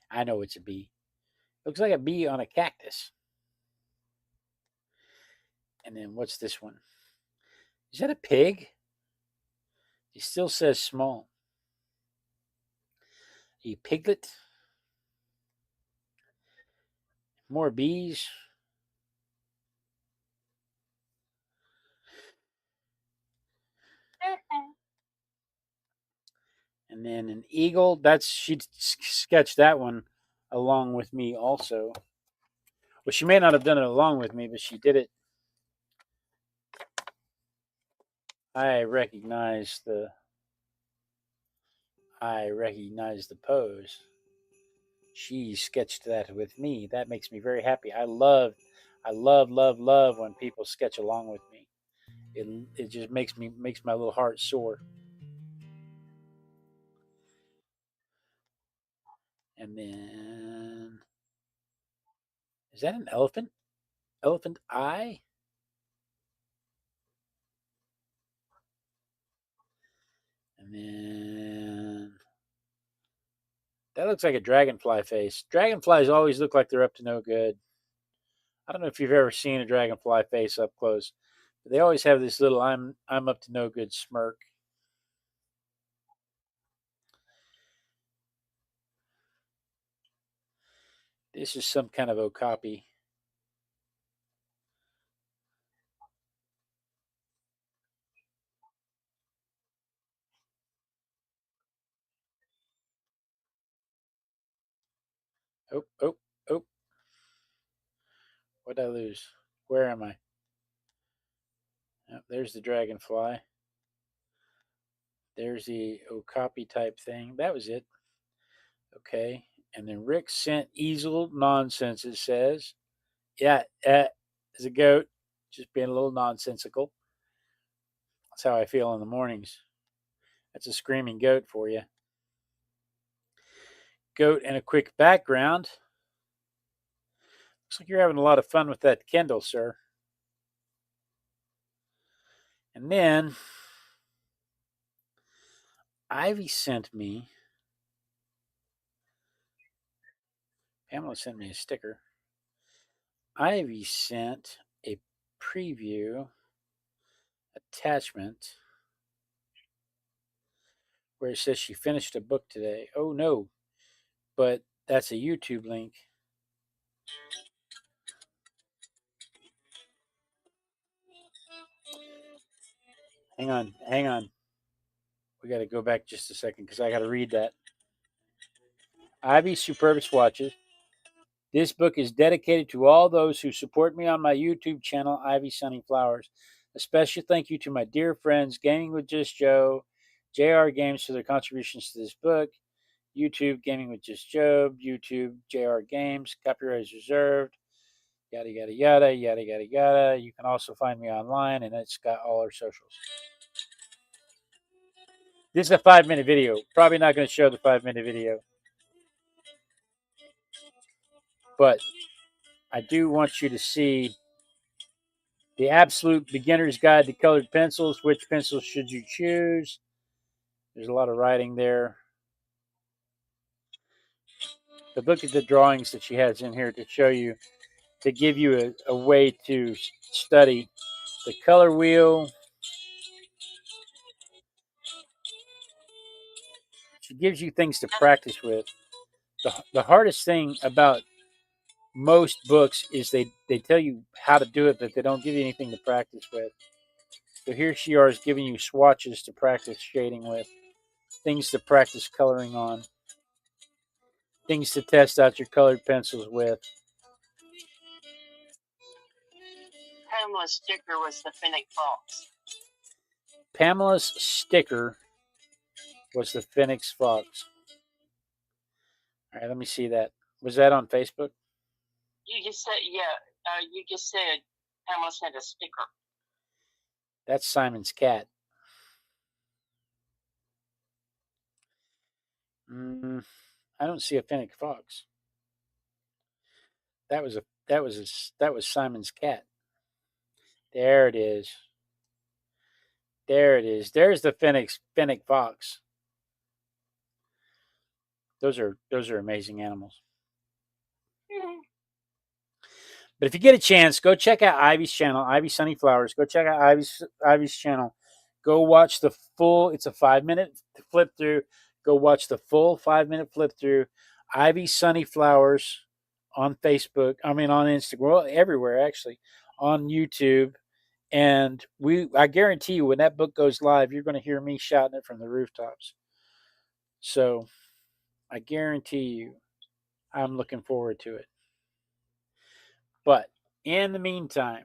I know it's a bee. Looks like a bee on a cactus. And then what's this one? Is that a pig? He still says small. A piglet? More bees? And then an eagle. That's she sketched that one along with me also. Well, she may not have done it along with me, but she did it. I recognize the pose. She sketched that with me. That makes me very happy. I love when people sketch along with me. It just makes my little heart soar. And then is that an elephant? Elephant eye? And then that looks like a dragonfly face. Dragonflies always look like they're up to no good. I don't know if you've ever seen a dragonfly face up close, but they always have this little I'm up to no good smirk. This is some kind of okapi. Oh, oh, oh. What did I lose? Where am I? Oh, there's the dragonfly. There's the okapi type thing. That was it. Okay. And then Rick sent easel nonsense, it says. Yeah, it's a goat. Just being a little nonsensical. That's how I feel in the mornings. That's a screaming goat for you. Goat and a quick background. Looks like you're having a lot of fun with that Kindle, sir. And then Ivy sent me, Pamela sent me a sticker. Ivy sent a preview attachment where it says she finished a book today. Oh no, but that's a YouTube link. Hang on. We got to go back just a second because I got to read that. Ivy Superb Swatches. This book is dedicated to all those who support me on my YouTube channel, Ivy Sunny Flowers. A special thank you to my dear friends, Gaming with Just Joe, JR Games for their contributions to this book, YouTube Gaming with Just Joe, YouTube JR Games, copyright is reserved, yada, yada, yada, yada, yada, yada. You can also find me online, and it's got all our socials. This is a 5-minute video. Probably not going to show the 5-minute video. But I do want you to see the absolute beginner's guide to colored pencils. Which pencils should you choose? There's a lot of writing there. But look at the drawings that she has in here to show you, to give you a way to study the color wheel. She gives you things to practice with. The hardest thing about most books is they tell you how to do it, but they don't give you anything to practice with. So here she is giving you swatches to practice shading with, things to practice coloring on, things to test out your colored pencils with. Pamela's sticker was the Fennec Fox. Pamela's sticker was the Phoenix Fox. All right, let me see that. Was that on Facebook? You just said, you just said Pamela sent a sticker. That's Simon's cat. I don't see a Fennec Fox. That was Simon's cat. There it is. There it is. There's the Fennec Fox. Those are amazing animals. But if you get a chance, go check out Ivy's channel, Ivy Sunny Flowers. Go check out Ivy's channel. Go watch the full. It's a 5-minute flip through. Go watch the full 5-minute flip through. Ivy Sunny Flowers on Facebook. I mean on Instagram, well, everywhere actually, on YouTube. And I guarantee you, when that book goes live, you're going to hear me shouting it from the rooftops. So I guarantee you, I'm looking forward to it. But in the meantime,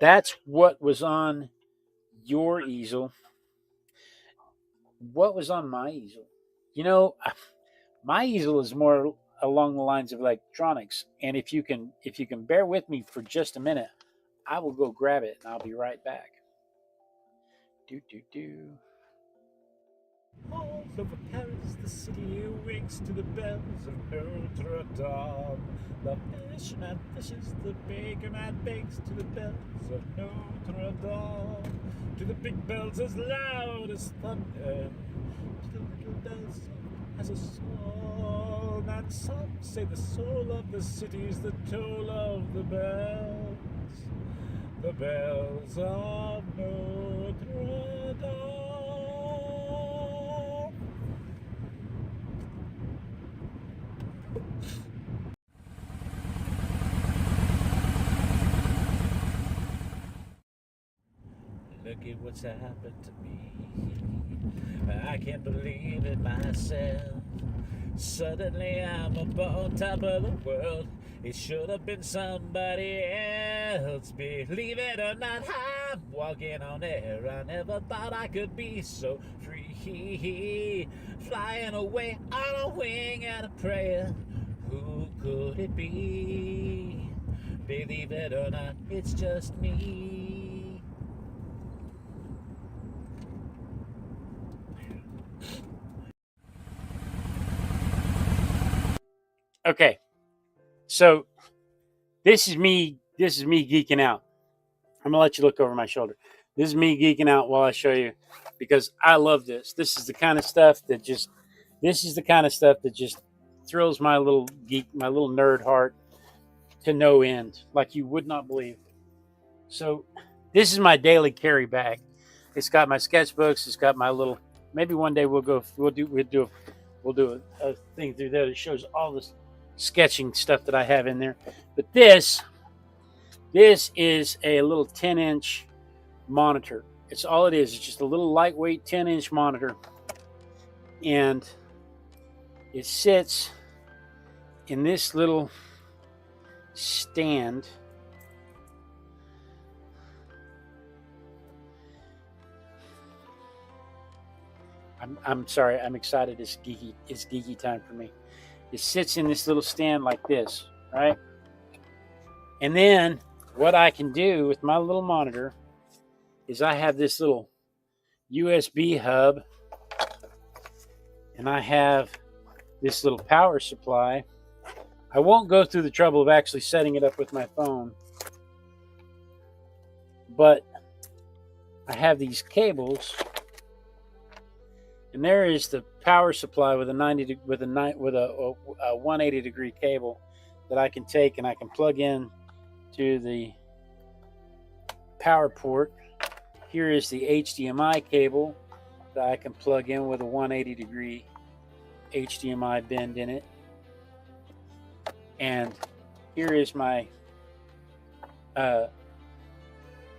that's what was on your easel. What was on my easel? You know, my easel is more along the lines of electronics. And if you can bear with me for just a minute, I will go grab it and I'll be right back. All over Paris, the city wakes to the bells of Notre Dame. The fisherman fishes, the baker man bakes to the bells of Notre Dame. To the big bells as loud as thunder, to the little bells as a song. And some say the soul of the city's the toll of the bells of Notre Dame. Look at what's happened to me. I can't believe it myself. Suddenly I'm up on top of the world. It should have been somebody else. Believe it or not, I'm walking on air. I never thought I could be so free. Flying away on a wing and a prayer. Who could it be? Believe it or not, it's just me. Okay, so this is me geeking out. I'm gonna let you look over my shoulder. This is me geeking out while I show you, because I love this. This is the kind of stuff that just thrills my little nerd heart to no end, like you would not believe. So this is my daily carry bag. It's got my sketchbooks. It's got my little. Maybe one day we'll do a thing through there that shows all this sketching stuff that I have in there. But this is a little 10-inch monitor. It's all it is. It's just a little lightweight 10-inch monitor, and it sits in this little stand. I'm sorry. I'm excited. It's geeky time for me. It sits in this little stand like this, right? And then what I can do with my little monitor is I have this little USB hub, and I have this little power supply. I won't go through the trouble of actually setting it up with my phone, but I have these cables, and there is the power supply with a 180 degree cable that I can take and I can plug in to the power port. Here is the HDMI cable that I can plug in with a 180 degree HDMI bend in it. And here is my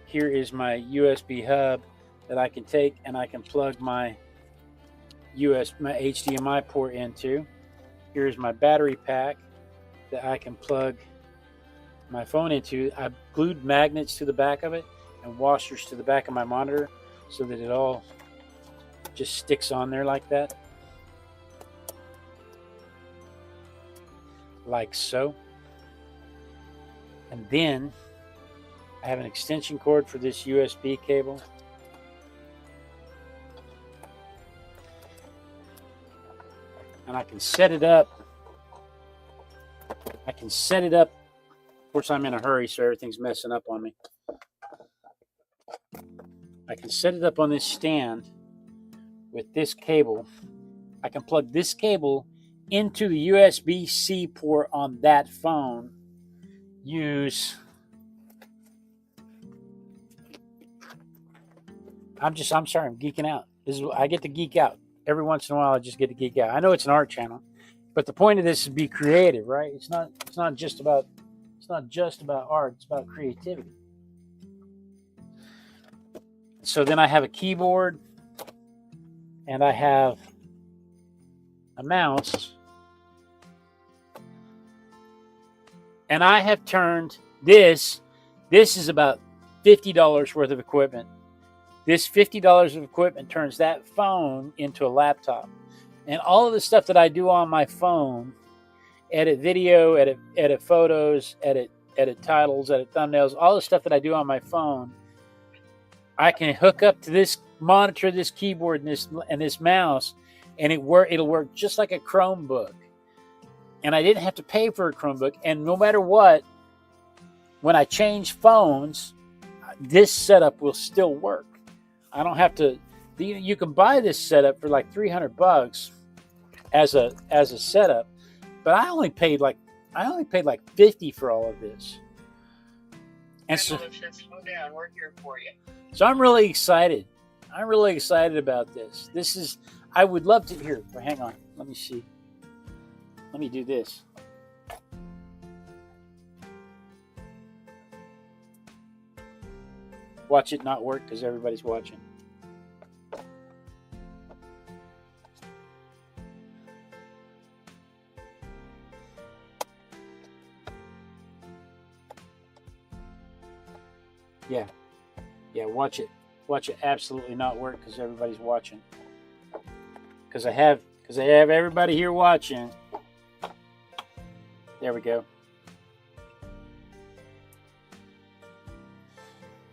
USB hub that I can take and I can plug my HDMI port into. Here's my battery pack that I can plug my phone into. I glued magnets to the back of it and washers to the back of my monitor so that it all just sticks on there like that. Like so. And then I have an extension cord for this USB cable. And I can set it up. Of course, I'm in a hurry, so everything's messing up on me. I can set it up on this stand with this cable. I can plug this cable into the USB-C port on that phone. I'm sorry, I'm geeking out. I get to geek out. Every once in a while, I just get to geek out. I know it's an art channel, but the point of this is to be creative, right? It's not just about art. It's about creativity. So then I have a keyboard, and I have a mouse, and I have turned this. This is about $50 worth of equipment. This $50 of equipment turns that phone into a laptop. And all of the stuff that I do on my phone, edit video, edit photos, edit titles, edit thumbnails, all the stuff that I do on my phone, I can hook up to this monitor, this keyboard, and this mouse, and it'll work just like a Chromebook. And I didn't have to pay for a Chromebook. And no matter what, when I change phones, this setup will still work. I don't have to. You can buy this setup for like $300 as a setup, but I only paid like $50 for all of this. And so, slow down. We're here for you. So I'm really excited. I'm really excited about this. I would love to hear. Hang on. Let me see. Let me do this. Watch it not work because everybody's watching. Yeah. Yeah, watch it. Watch it absolutely not work because everybody's watching. Because I have everybody here watching. There we go.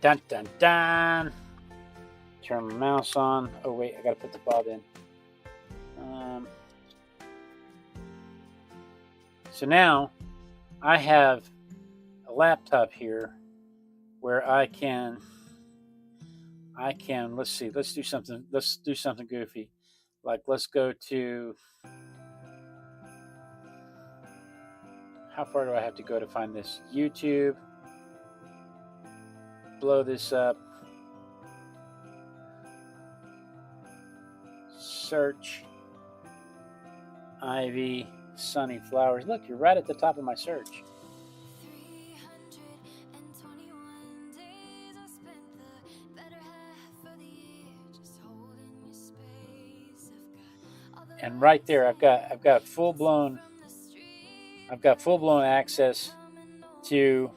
Dun dun dun. Turn my mouse on. Oh wait, I gotta put the bob in. So now I have a laptop here where I can let's see, let's do something goofy. Like let's go to, how far do I have to go to find this? YouTube. Blow this up. Search Ivy Sunny Flowers. Look, you're right at the top of my search. And right there, I've got full blown access to.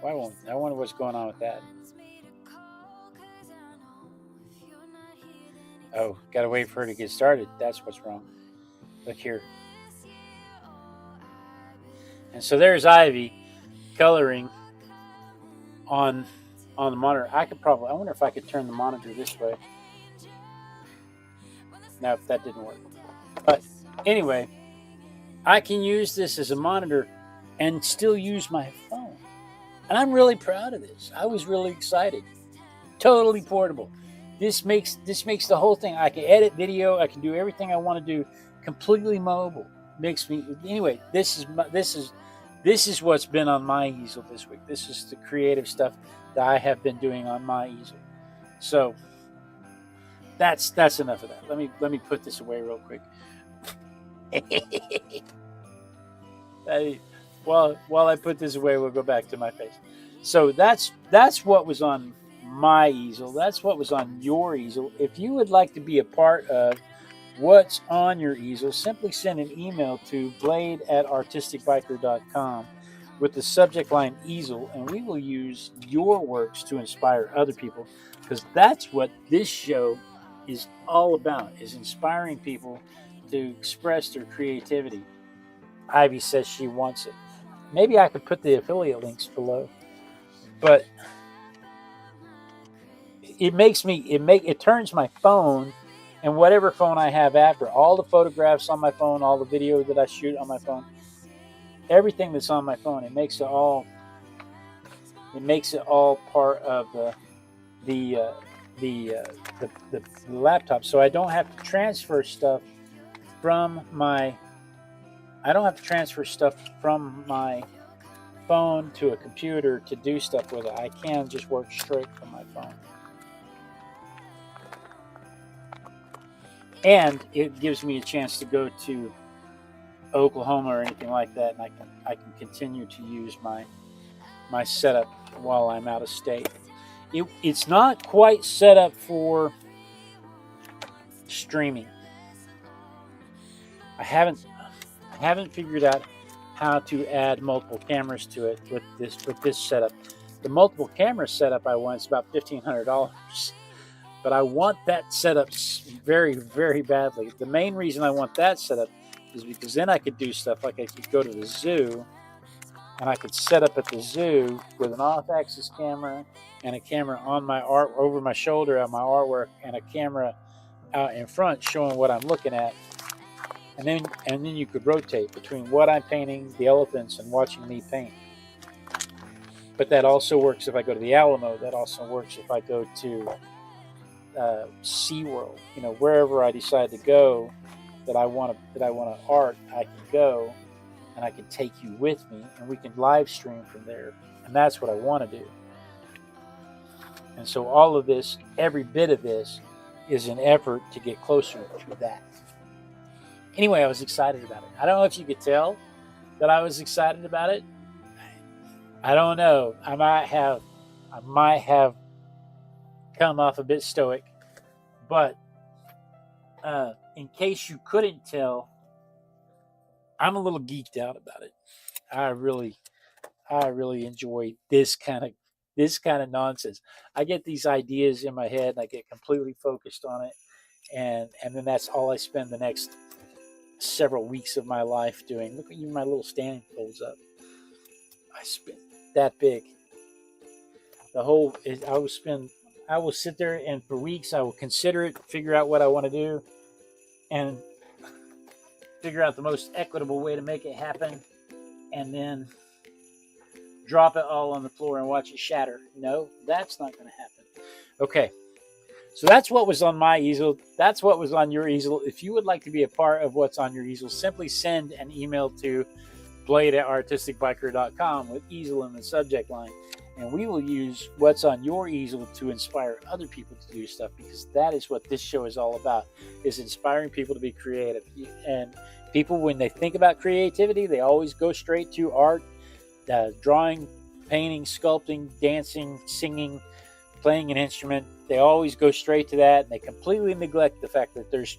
I wonder what's going on with that. Oh, gotta wait for her to get started. That's what's wrong. Look here. And so there's Ivy coloring on the monitor. I wonder if I could turn the monitor this way. No, that didn't work. But anyway, I can use this as a monitor and still use my phone. And I'm really proud of this. I was really excited. Totally portable. This makes the whole thing. I can edit video. I can do everything I want to do. Completely mobile. Makes me. Anyway, this is what's been on my easel this week. This is the creative stuff that I have been doing on my easel. So that's enough of that. Let me put this away real quick. While I put this away, we'll go back to my face. So that's what was on my easel. That's what was on your easel. If you would like to be a part of what's on your easel, simply send an email to blade@artisticbiker.com with the subject line easel, and we will use your works to inspire other people, because that's what this show is all about, is inspiring people to express their creativity. Ivy says she wants it. Maybe I could put the affiliate links below, but it turns my phone and whatever phone I have after, all the photographs on my phone, all the video that I shoot on my phone, everything that's on my phone, it makes it all part of the laptop. So I don't have to transfer stuff from my phone to a computer to do stuff with it. I can just work straight from my phone. And it gives me a chance to go to Oklahoma or anything like that, and I can continue to use my setup while I'm out of state. It's not quite set up for streaming. I haven't figured out how to add multiple cameras to it with this setup. The multiple camera setup I want is about $1,500. But I want that setup very, very badly. The main reason I want that setup is because then I could do stuff like I could go to the zoo, and I could set up at the zoo with an off-axis camera and a camera on my over my shoulder at my artwork, and a camera out in front showing what I'm looking at. And then you could rotate between what I'm painting, the elephants, and watching me paint. But that also works if I go to the Alamo. That also works if I go to SeaWorld. Wherever I decide to go that I want to art, I can go and I can take you with me, and we can live stream from there. And that's what I want to do. And so all of this, every bit of this, is an effort to get closer to that. Anyway, I was excited about it. I don't know if you could tell that I was excited about it. I don't know. I might have come off a bit stoic, but in case you couldn't tell, I'm a little geeked out about it. I really enjoy this kind of nonsense. I get these ideas in my head and I get completely focused on it, and then that's all I spend the next several weeks of my life doing. Look at even my little stand folds up. I spend that big. I will sit there and for weeks I will consider it, figure out what I want to do, and figure out the most equitable way to make it happen, and then drop it all on the floor and watch it shatter. No, that's not going to happen. Okay, so that's what was on my easel. That's what was on your easel. If you would like to be a part of what's on your easel, simply send an email to blade@artisticbiker.com with easel in the subject line. And we will use what's on your easel to inspire other people to do stuff, because that is what this show is all about, is inspiring people to be creative. And people, when they think about creativity, they always go straight to art, drawing, painting, sculpting, dancing, singing, playing an instrument. They always go straight to that, and they completely neglect the fact that there's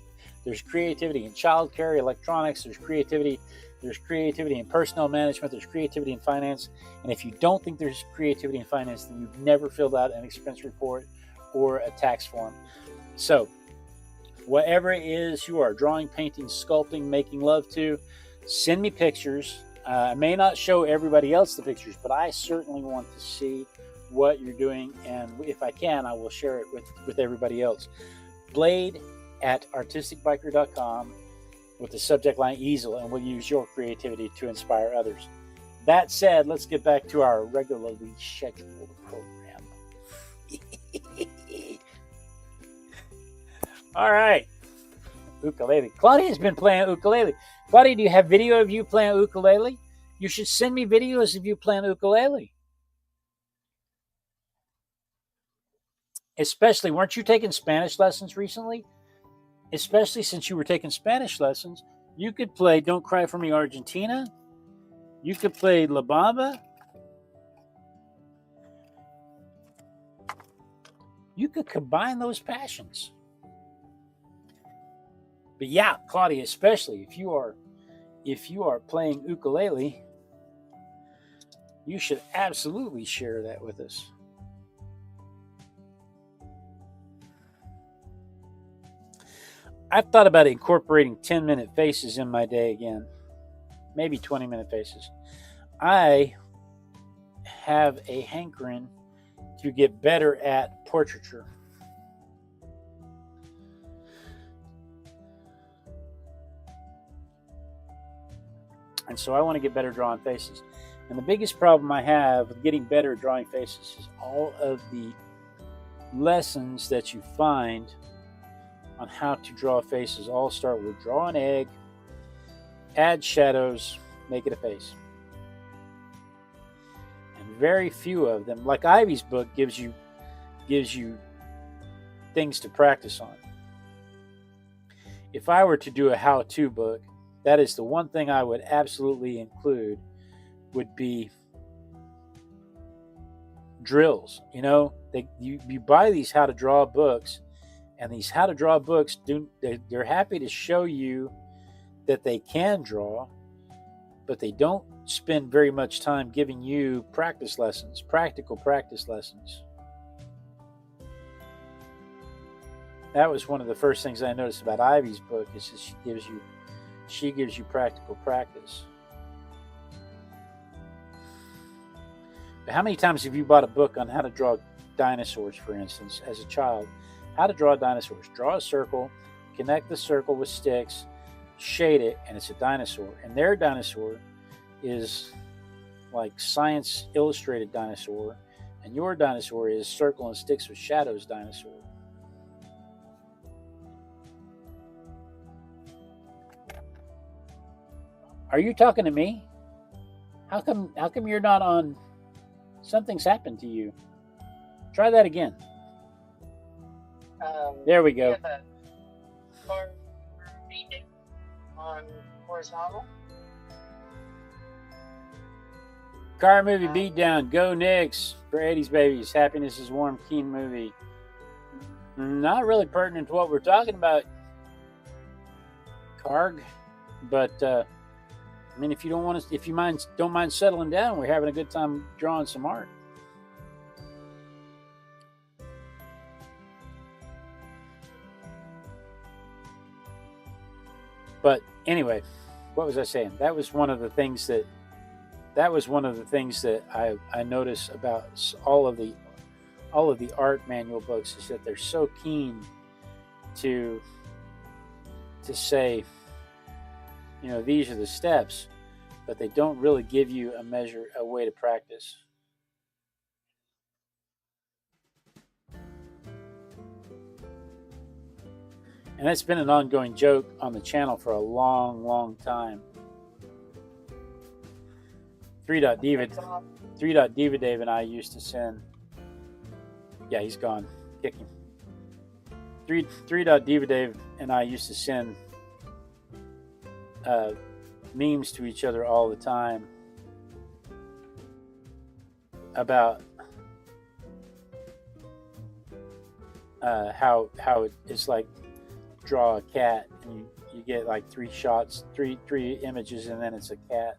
creativity in childcare, electronics, there's creativity in personnel management, there's creativity in finance. And if you don't think there's creativity in finance, then you've never filled out an expense report or a tax form. So whatever it is you are drawing, painting, sculpting, making love to, send me pictures. I may not show everybody else the pictures, but I certainly want to see what you're doing. And if I can, I will share it with everybody else. Blade@artisticbiker.com with the subject line easel, and we'll use your creativity to inspire others. That said, let's get back to our regularly scheduled program. All right. Ukulele. Claudia's been playing ukulele. Claudia, do you have video of you playing ukulele? You should send me videos of you playing ukulele. Especially, weren't you taking Spanish lessons recently? Especially since you were taking Spanish lessons, you could play Don't Cry For Me Argentina. You could play La Bamba. You could combine those passions. But yeah, Claudia, especially if you are playing ukulele, you should absolutely share that with us. I've thought about incorporating 10-minute faces in my day again. Maybe 20-minute faces. I have a hankering to get better at portraiture. And so I want to get better drawing faces. And the biggest problem I have with getting better at drawing faces is all of the lessons that you find on how to draw faces all start with draw an egg, add shadows, make it a face. And very few of them, like Ivy's book, gives you things to practice on. If I were to do a how-to book, that is the one thing I would absolutely include, would be drills. You know, you buy these how to draw books, and these how to draw books, they're happy to show you that they can draw, but they don't spend very much time giving you practice lessons, practical practice lessons. That was one of the first things I noticed about Ivy's book, is that she gives you practical practice. But how many times have you bought a book on how to draw dinosaurs, for instance, as a child? How to draw dinosaurs. Draw a circle, connect the circle with sticks, shade it, and it's a dinosaur. And their dinosaur is like Science Illustrated dinosaur, and your dinosaur is circle and sticks with shadows dinosaur. Are you talking to me? How come you're not on? Something's happened to you. Try that again. There we go. On horizontal. Car movie beatdown. Go Knicks for 80s babies. Happiness is warm. Keen movie. Not really pertinent to what we're talking about, Karg, but I mean, if you don't want to, if you don't mind settling down, we're having a good time drawing some art. But anyway, what was I saying? That was one of the things that I notice about all of the art manual books is that they're so keen to say, you know, these are the steps, but they don't really give you a way to practice. And that's been an ongoing joke on the channel for a long, long time. 3.Diva Dave and I used to send. Yeah, he's gone. Kick him. 3.Diva Dave and I used to send memes to each other all the time about how it's like draw a cat and you get like three images and then it's a cat.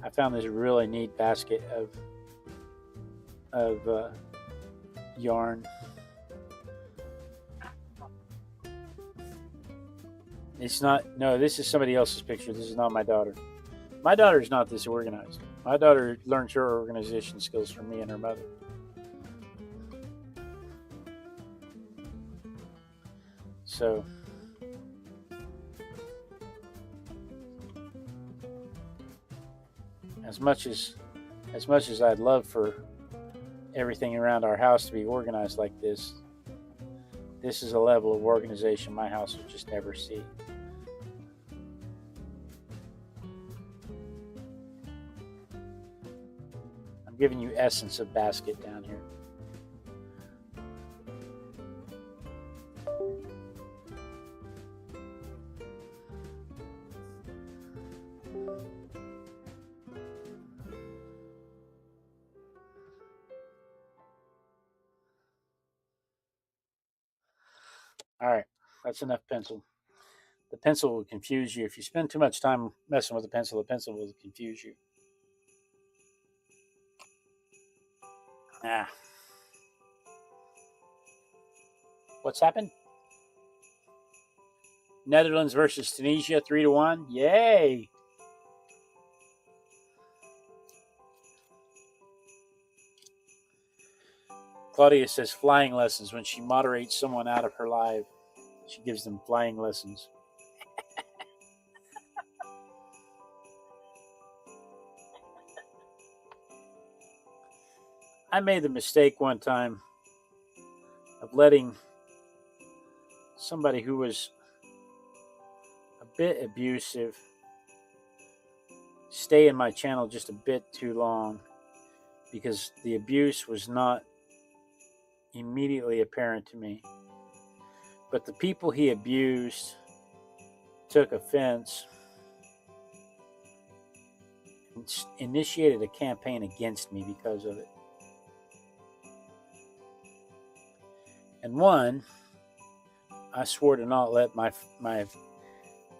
I found this really neat basket of yarn. It's not, no, this is somebody else's picture. This is not my daughter. My daughter is not this organized. My daughter learns her organization skills from me and her mother. So as much as I'd love for everything around our house to be organized like this is a level of organization my house will just never see. I'm giving you essence of basket down here. All right, that's enough pencil. The pencil will confuse you. If you spend too much time messing with the pencil will confuse you. Ah. What's happened? Netherlands versus Tunisia, 3-1. Yay! Claudia says flying lessons. When she moderates someone out of her live, she gives them flying lessons. I made the mistake one time of letting somebody who was a bit abusive stay in my channel just a bit too long because the abuse was not immediately apparent to me. But the people he abused took offense and initiated a campaign against me because of it. And one, I swore to not let my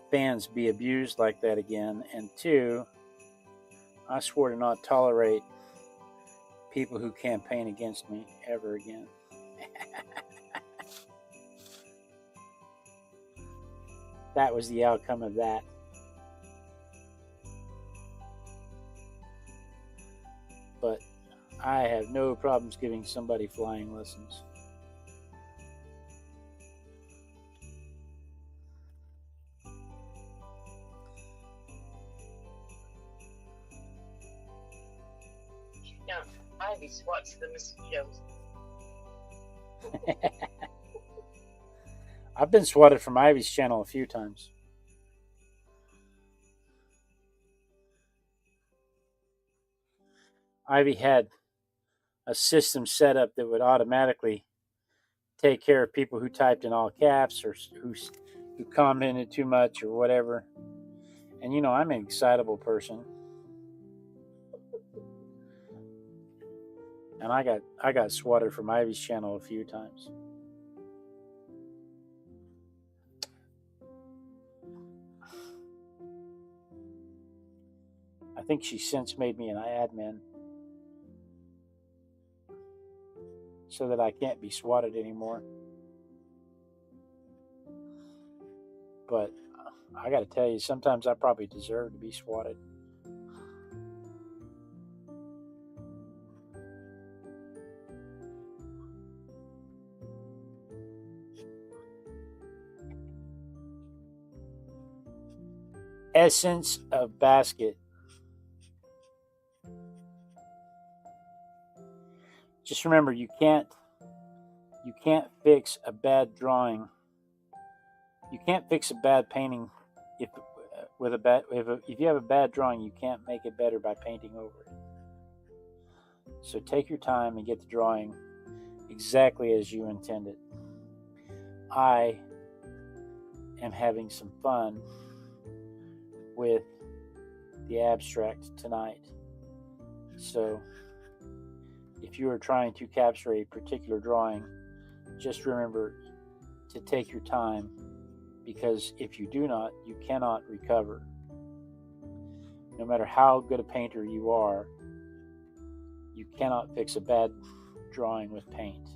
fans be abused like that again. And two, I swore to not tolerate people who campaign against me ever again. That was the outcome of that. But I have no problems giving somebody flying lessons. No, Ivy swats the mosquitoes. I've been swatted from Ivy's channel a few times. Ivy had a system set up that would automatically take care of people who typed in all caps or who commented too much or whatever. And you know, I'm an excitable person. And I got swatted from Ivy's channel a few times. I think she since made me an admin so that I can't be swatted anymore. But I got to tell you, sometimes I probably deserve to be swatted. Essence of basket. Just remember, you can't fix a bad drawing. You can't fix a bad painting if you have a bad drawing, you can't make it better by painting over it. So take your time and get the drawing exactly as you intended. I am having some fun with the abstract tonight. So if you are trying to capture a particular drawing, just remember to take your time, because if you do not, you cannot recover. No matter how good a painter you are, you cannot fix a bad drawing with paint.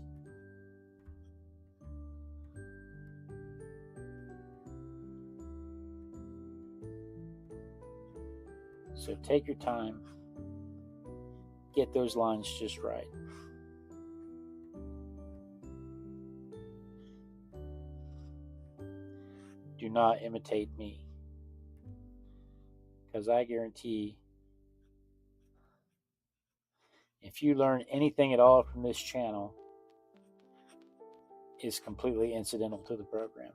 So take your time, get those lines just right. Do not imitate me, because I guarantee if you learn anything at all from this channel, it's completely incidental to the program.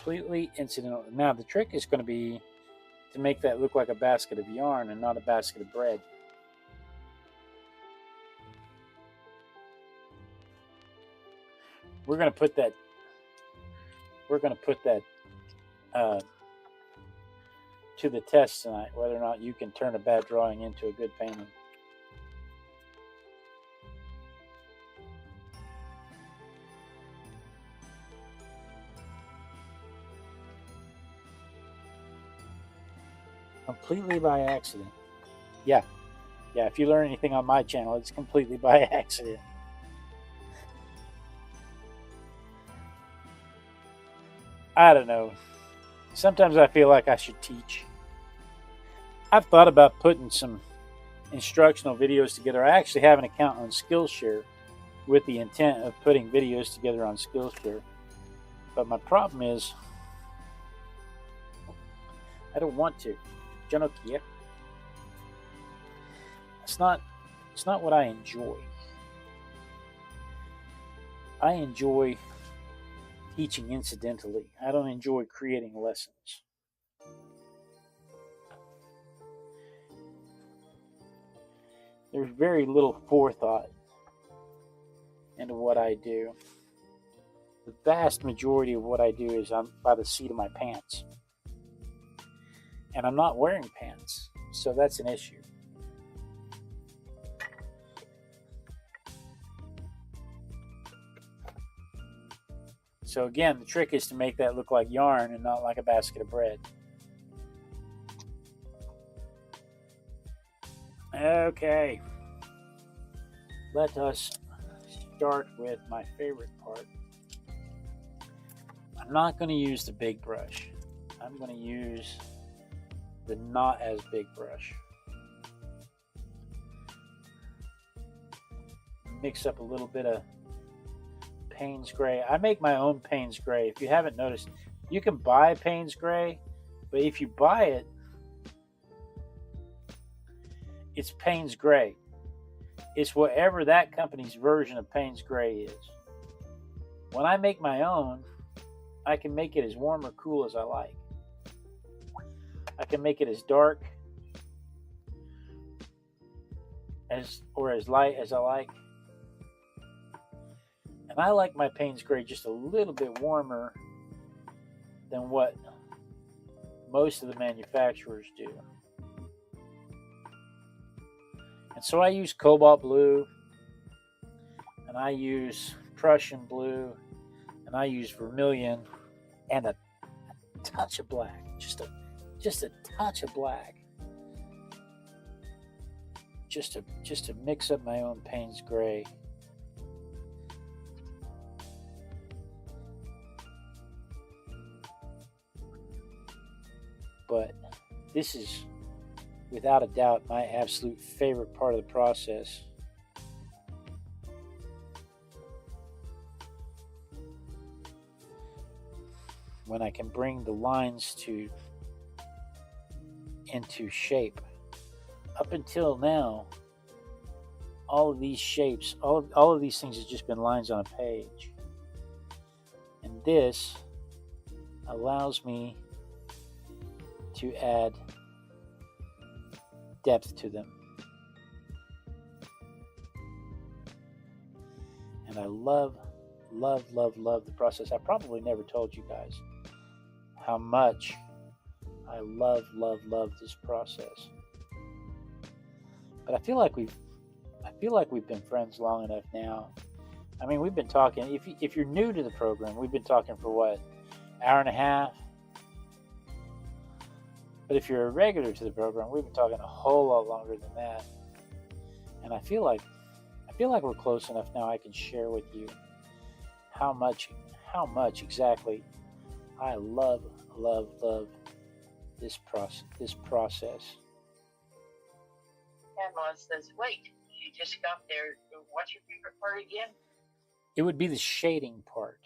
Completely incidental. Now the trick is going to be to make that look like a basket of yarn and not a basket of bread. We're going to put that to the test tonight, whether or not you can turn a bad drawing into a good painting. Completely by accident. Yeah, if you learn anything on my channel, it's completely by accident. I don't know. Sometimes I feel like I should teach. I've thought about putting some instructional videos together. I actually have an account on Skillshare with the intent of putting videos together on Skillshare. But my problem is I don't want to. It's not what I enjoy. I enjoy teaching incidentally. I don't enjoy creating lessons. There's very little forethought into what I do. The vast majority of what I do is I'm by the seat of my pants. And I'm not wearing pants, so that's an issue. So again, the trick is to make that look like yarn and not like a basket of bread. Okay. Let us start with my favorite part. I'm not going to use the big brush. I'm going to use the not as big brush. Mix up a little bit of Payne's Gray. I make my own Payne's Gray. If you haven't noticed, you can buy Payne's Gray, but if you buy it, it's Payne's Gray. It's whatever that company's version of Payne's Gray is. When I make my own, I can make it as warm or cool as I like. I can make it as dark or as light as I like. And I like my Payne's Gray just a little bit warmer than what most of the manufacturers do. And so I use cobalt blue, and I use Prussian blue, and I use vermilion, and a touch of black, just a touch of black, just to mix up my own Payne's Gray. But this is, without a doubt, my absolute favorite part of the process. When I can bring the lines into shape. Up until now, all of these shapes, all of these things have just been lines on a page. And this allows me to add depth to them. And I love the process. I probably never told you guys how much I love this process. But I feel like we've been friends long enough now. I mean, we've been talking, if you're new to the program, we've been talking for what, hour and a half? But if you're a regular to the program, we've been talking a whole lot longer than that. And I feel like we're close enough now I can share with you how much exactly I love this process. Pamela says, wait, you just got there. What's your favorite part again? It would be the shading part.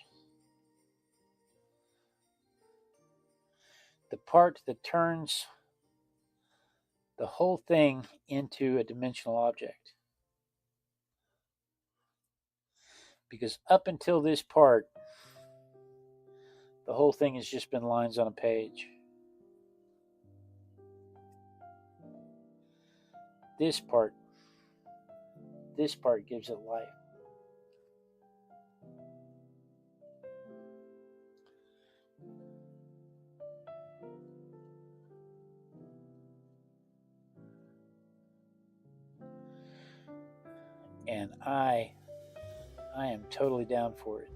The part that turns the whole thing into a dimensional object. Because up until this part, the whole thing has just been lines on a page. This part gives it life. And I am totally down for it.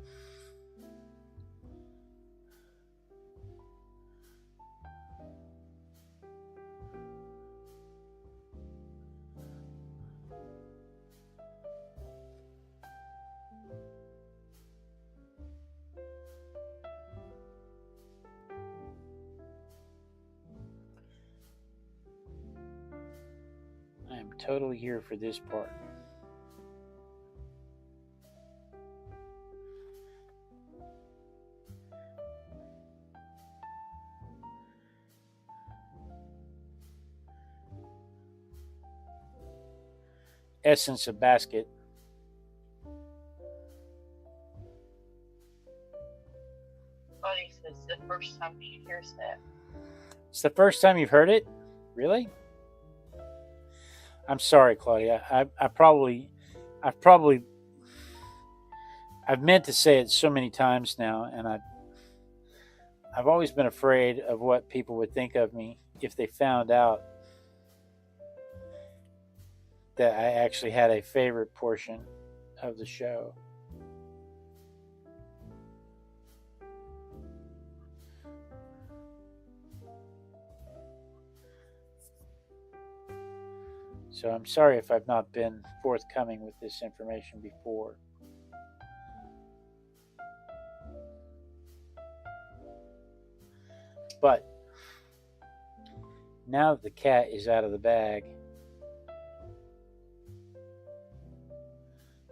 I am totally here for this part. Essence of basket. Buddy says the first time she hears that. It's the first time you've heard it? Really? I'm sorry, Claudia. I've meant to say it so many times now, and I've always been afraid of what people would think of me if they found out that I actually had a favorite portion of the show. So I'm sorry if I've not been forthcoming with this information before. But now that the cat is out of the bag,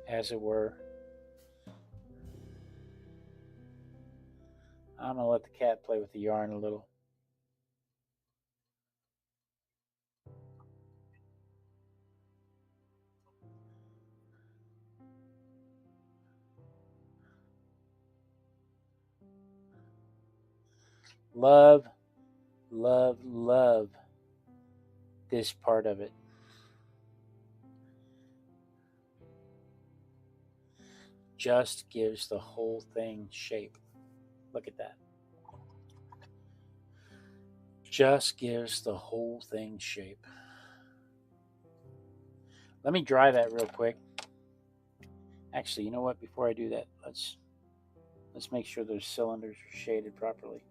as it were, I'm gonna let the cat play with the yarn a little. Love, love, love this part of it. Just gives the whole thing shape. Look at that. Just gives the whole thing shape. Let me dry that real quick. Actually, you know what? Before I do that, let's make sure those cylinders are shaded properly.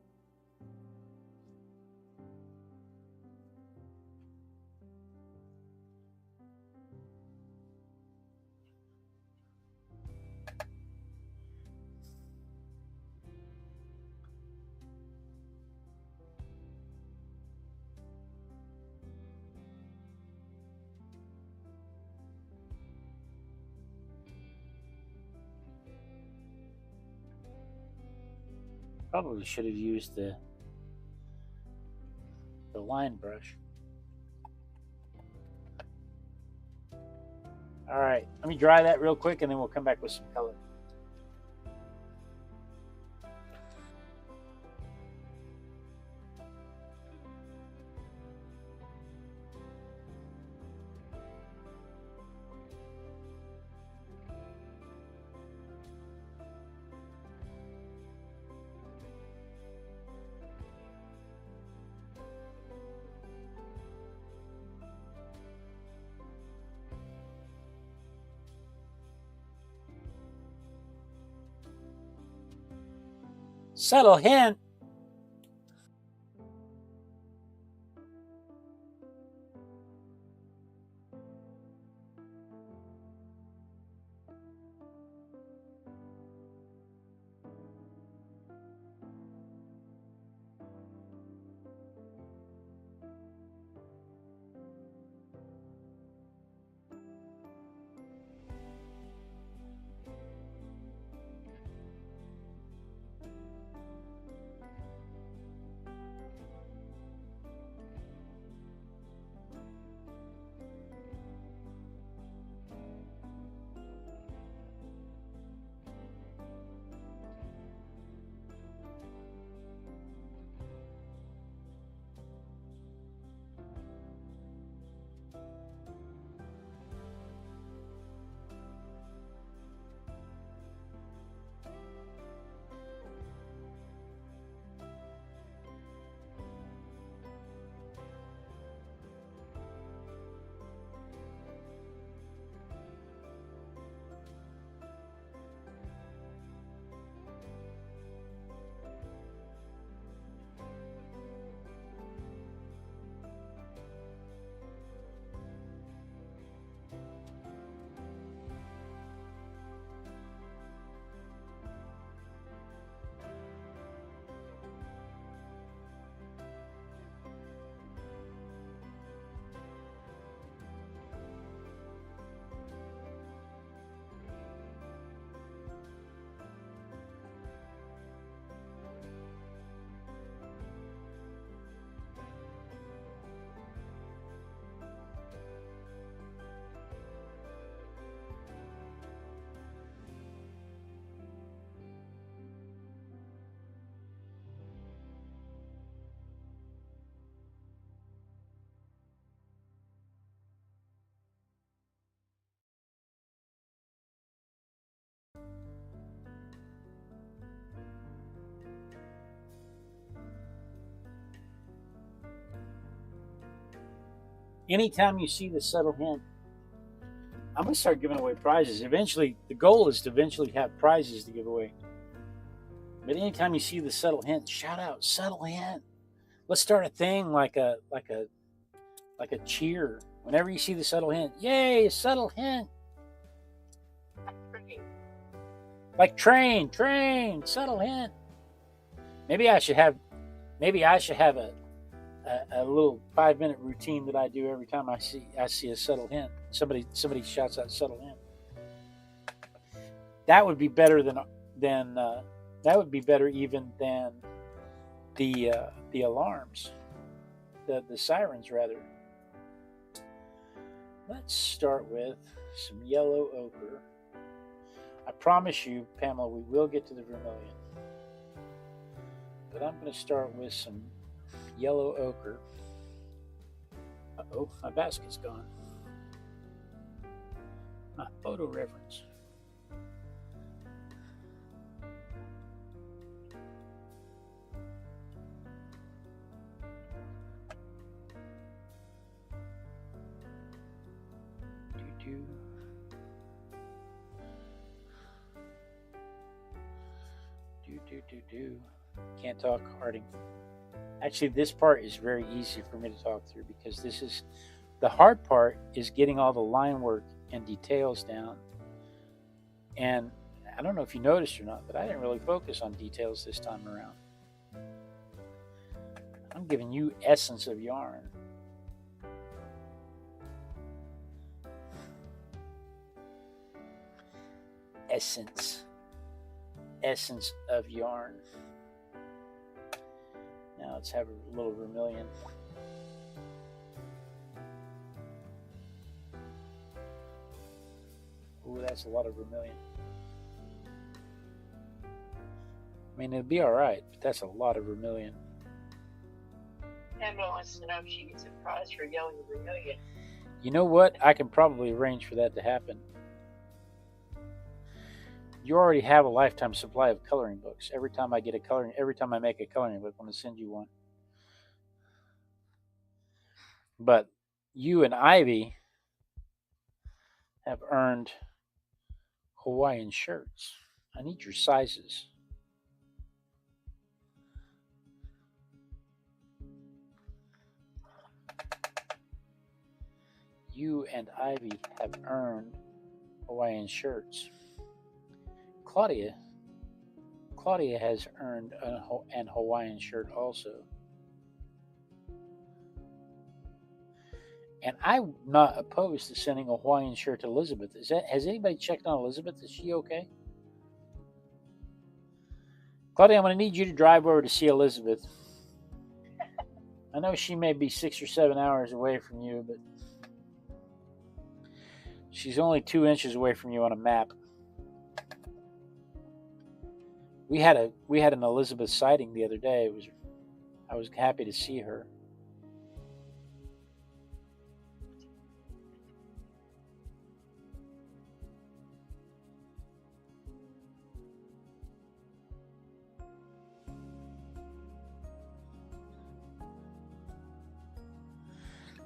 Probably should have used the line brush. All right, let me dry that real quick and then we'll come back with some color. Subtle hint. Anytime you see the subtle hint, I'm going to start giving away prizes. Eventually, the goal is to eventually have prizes to give away. But anytime you see the subtle hint, shout out, subtle hint. Let's start a thing like a cheer. Whenever you see the subtle hint, yay, subtle hint. Like train, subtle hint. Maybe I should have a little 5-minute routine that I do every time I see a subtle hint. Somebody shouts out subtle hint. That would be better than That would be better even than the alarms, the sirens rather. Let's start with some yellow ochre. I promise you, Pamela, we will get to the vermilion. But I'm going to start with some yellow ochre. Uh-oh, my basket's gone. My photo reference. Can't talk, Harding. Actually, this part is very easy for me to talk through because this is the hard part is getting all the line work and details down. And I don't know if you noticed or not, but I didn't really focus on details this time around. I'm giving you essence of yarn. Essence of yarn. Now let's have a little vermilion. Ooh, that's a lot of vermilion. I mean, it'll be all right, but that's a lot of vermilion. Pamela wants to know if she gets a prize for yelling vermilion. You know what? I can probably arrange for that to happen. You already have a lifetime supply of coloring books. Every time I make a coloring book, I'm going to send you one. But you and Ivy have earned Hawaiian shirts. I need your sizes. You and Ivy have earned Hawaiian shirts. Claudia has earned an Hawaiian shirt also. And I'm not opposed to sending a Hawaiian shirt to Elizabeth. Has anybody checked on Elizabeth? Is she okay? Claudia, I'm going to need you to drive over to see Elizabeth. I know she may be 6 or 7 hours away from you, but she's only 2 inches away from you on a map. We had an Elizabeth sighting the other day. I was happy to see her.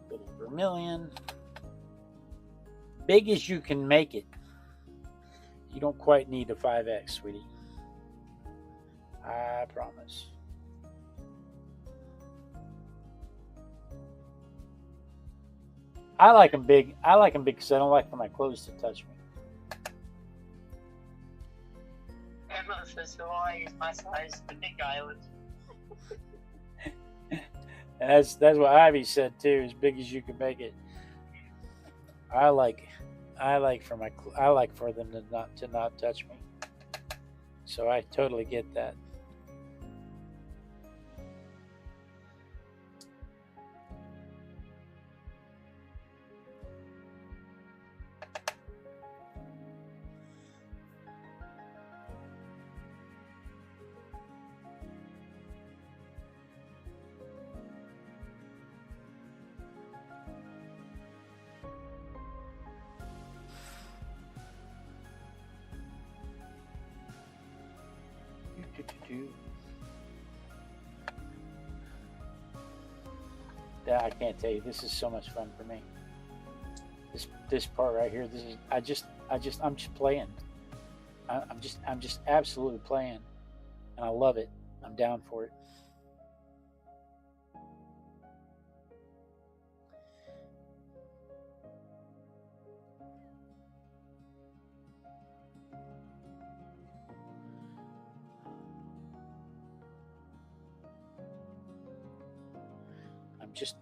Little vermilion. Big as you can make it. You don't quite need a 5X, sweetie. I promise. I like them big. I like them big because I don't like for my clothes to touch me. Pamela says Hawaii is my size, the big island. That's what Ivy said too. As big as you can make it. I like for them to not touch me. So I totally get that. Yeah, I can't tell you. This is so much fun for me. This part right here. This is I'm just playing. I'm just absolutely playing, and I love it. I'm down for it.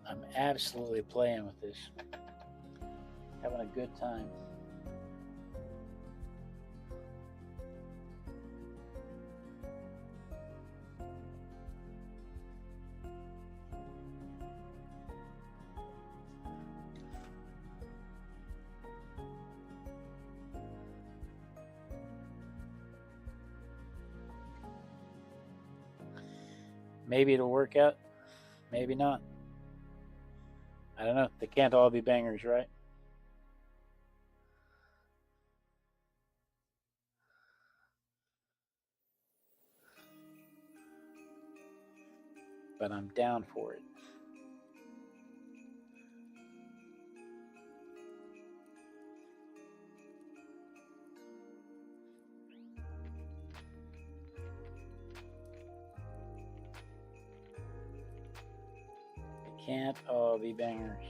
I'm absolutely playing with this. Having a good time. Maybe it'll work out. Maybe not. I don't know. They can't all be bangers, right? But I'm down for it. They can't all be bangers.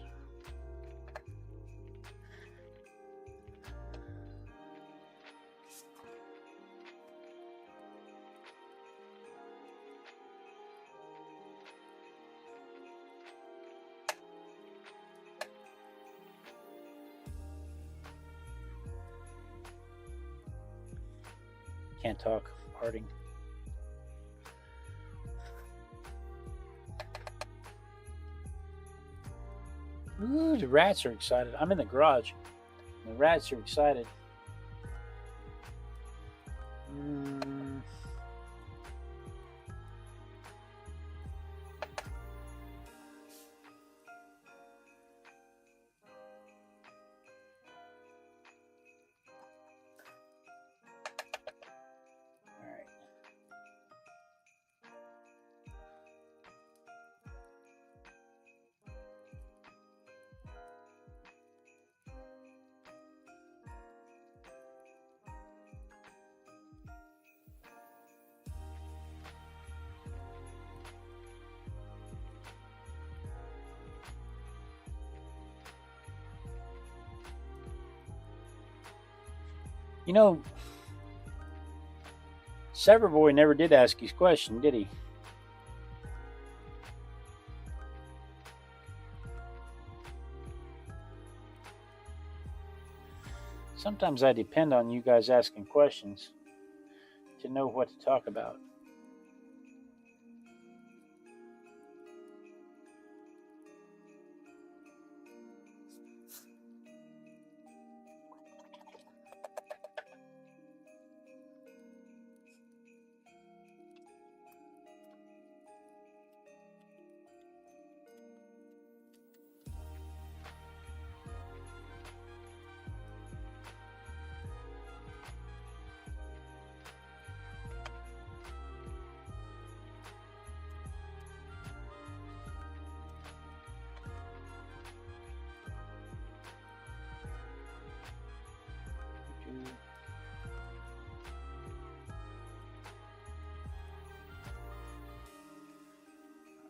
Can't talk, Harding. Ooh, the rats are excited. I'm in the garage. The rats are excited. You know, Severboy never did ask his question, did he? Sometimes I depend on you guys asking questions to know what to talk about.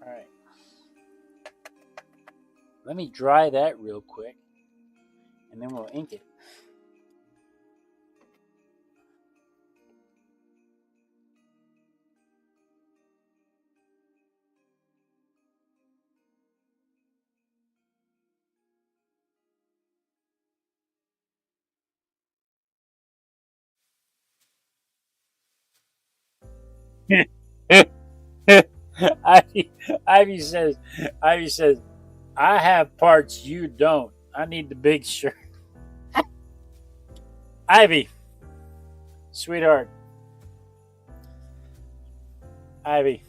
All right. Let me dry that real quick, and then we'll ink it. Ivy says, I have parts you don't. I need the big shirt. Ivy, sweetheart. Ivy,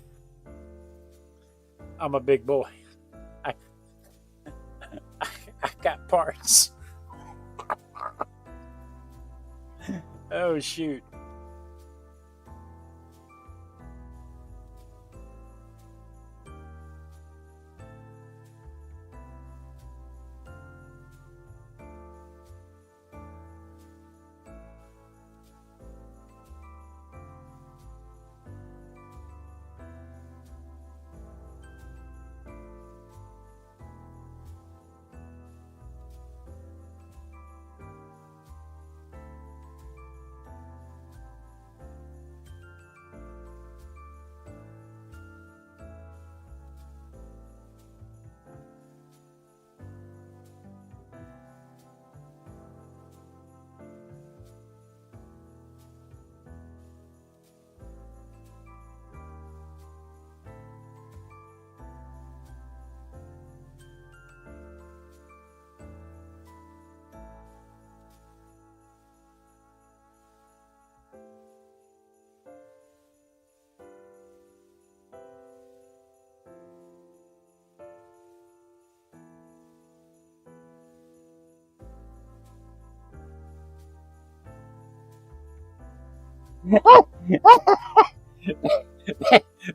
I'm a big boy. I got parts. Oh, shoot.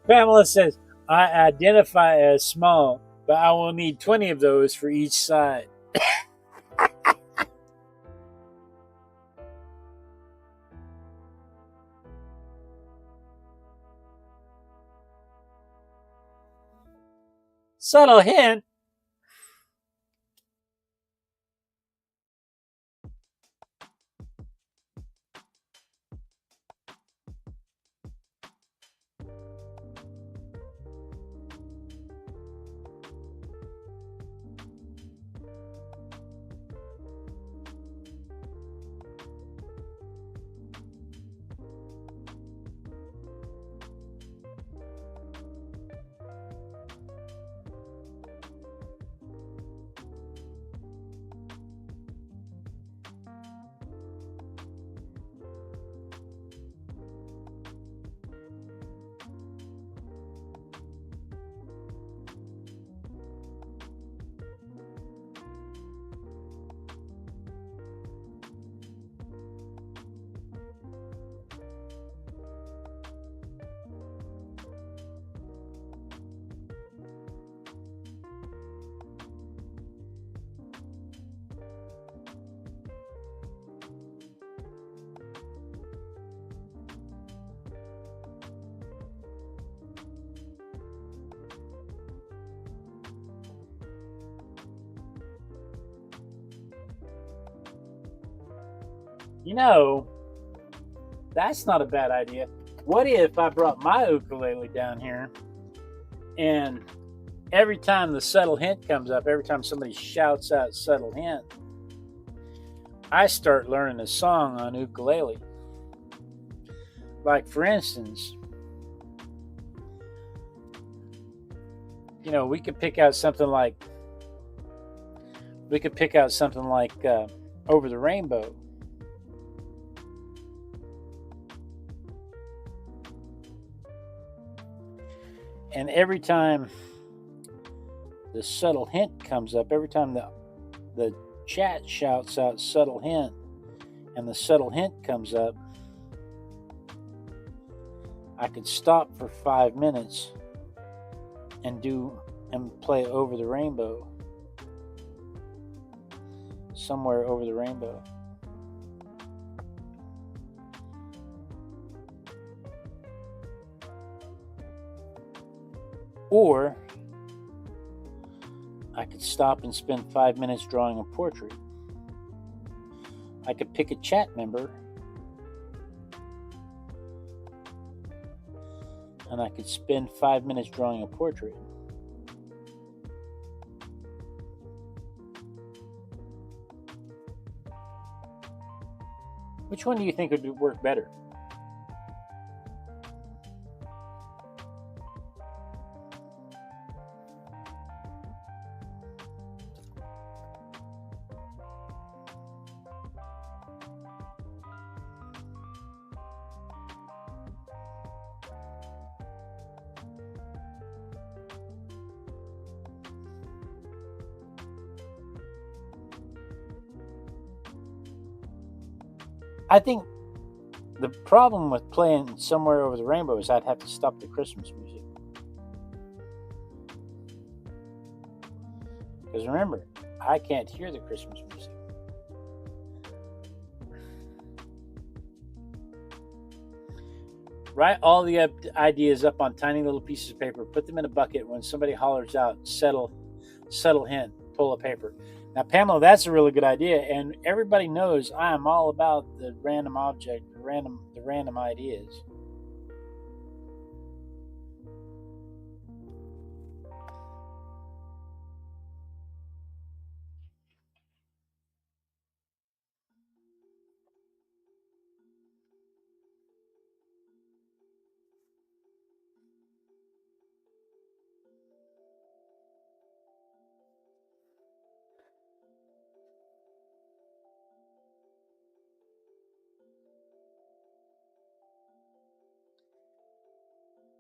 Pamela says, I identify as small, but I will need 20 of those for each side. Subtle hint. You know, that's not a bad idea. What if I brought my ukulele down here and every time the subtle hint comes up, every time somebody shouts out subtle hint, I start learning a song on ukulele. Like, for instance, you know, we could pick out something like Over the Rainbow. And every time the subtle hint comes up, every time the chat shouts out subtle hint and the subtle hint comes up, I could stop for 5 minutes and play Over the Rainbow. Somewhere over the rainbow. Or I could stop and spend 5 minutes drawing a portrait. I could pick a chat member and I could spend 5 minutes drawing a portrait. Which one do you think would work better? I think the problem with playing Somewhere Over the Rainbow is I'd have to stop the Christmas music. Because remember, I can't hear the Christmas music. Write all the ideas up on tiny little pieces of paper, put them in a bucket. When somebody hollers out, subtle hint, pull a paper. Now, Pamela, that's a really good idea, and everybody knows I am all about the random object, the random ideas.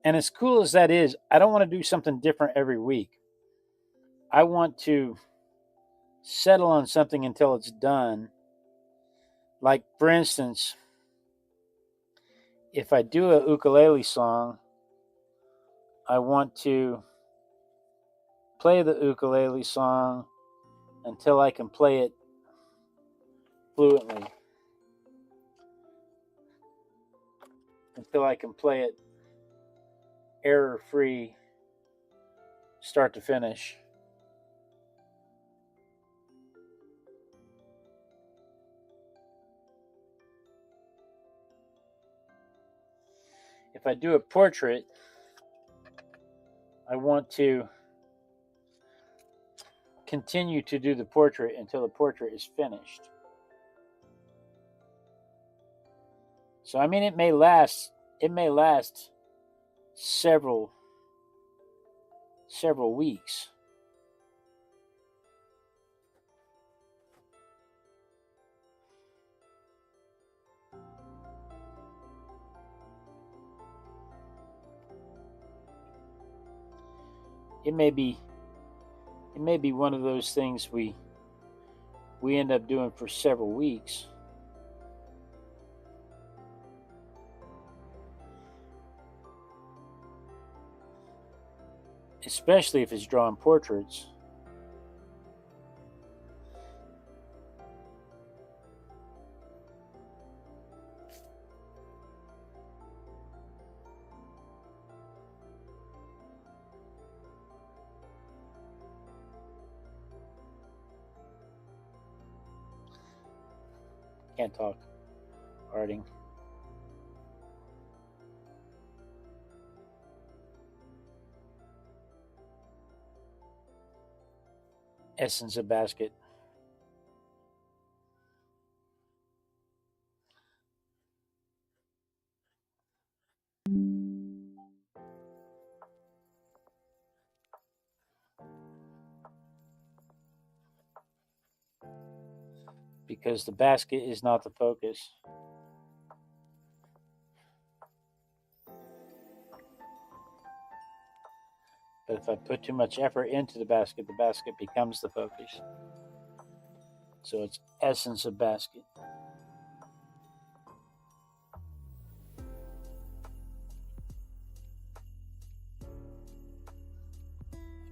And as cool as that is, I don't want to do something different every week. I want to settle on something until it's done. Like, for instance, if I do a ukulele song, I want to play the ukulele song until I can play it fluently. Until I can play it error-free, start to finish. If I do a portrait, I want to continue to do the portrait until the portrait is finished. So I mean, it may last several weeks. It may be one of those things we end up doing for several weeks. Especially if it's drawing portraits. Can't talk. Arting. Essence of basket. Because the basket is not the focus. But if I put too much effort into the basket becomes the focus. So it's essence of basket.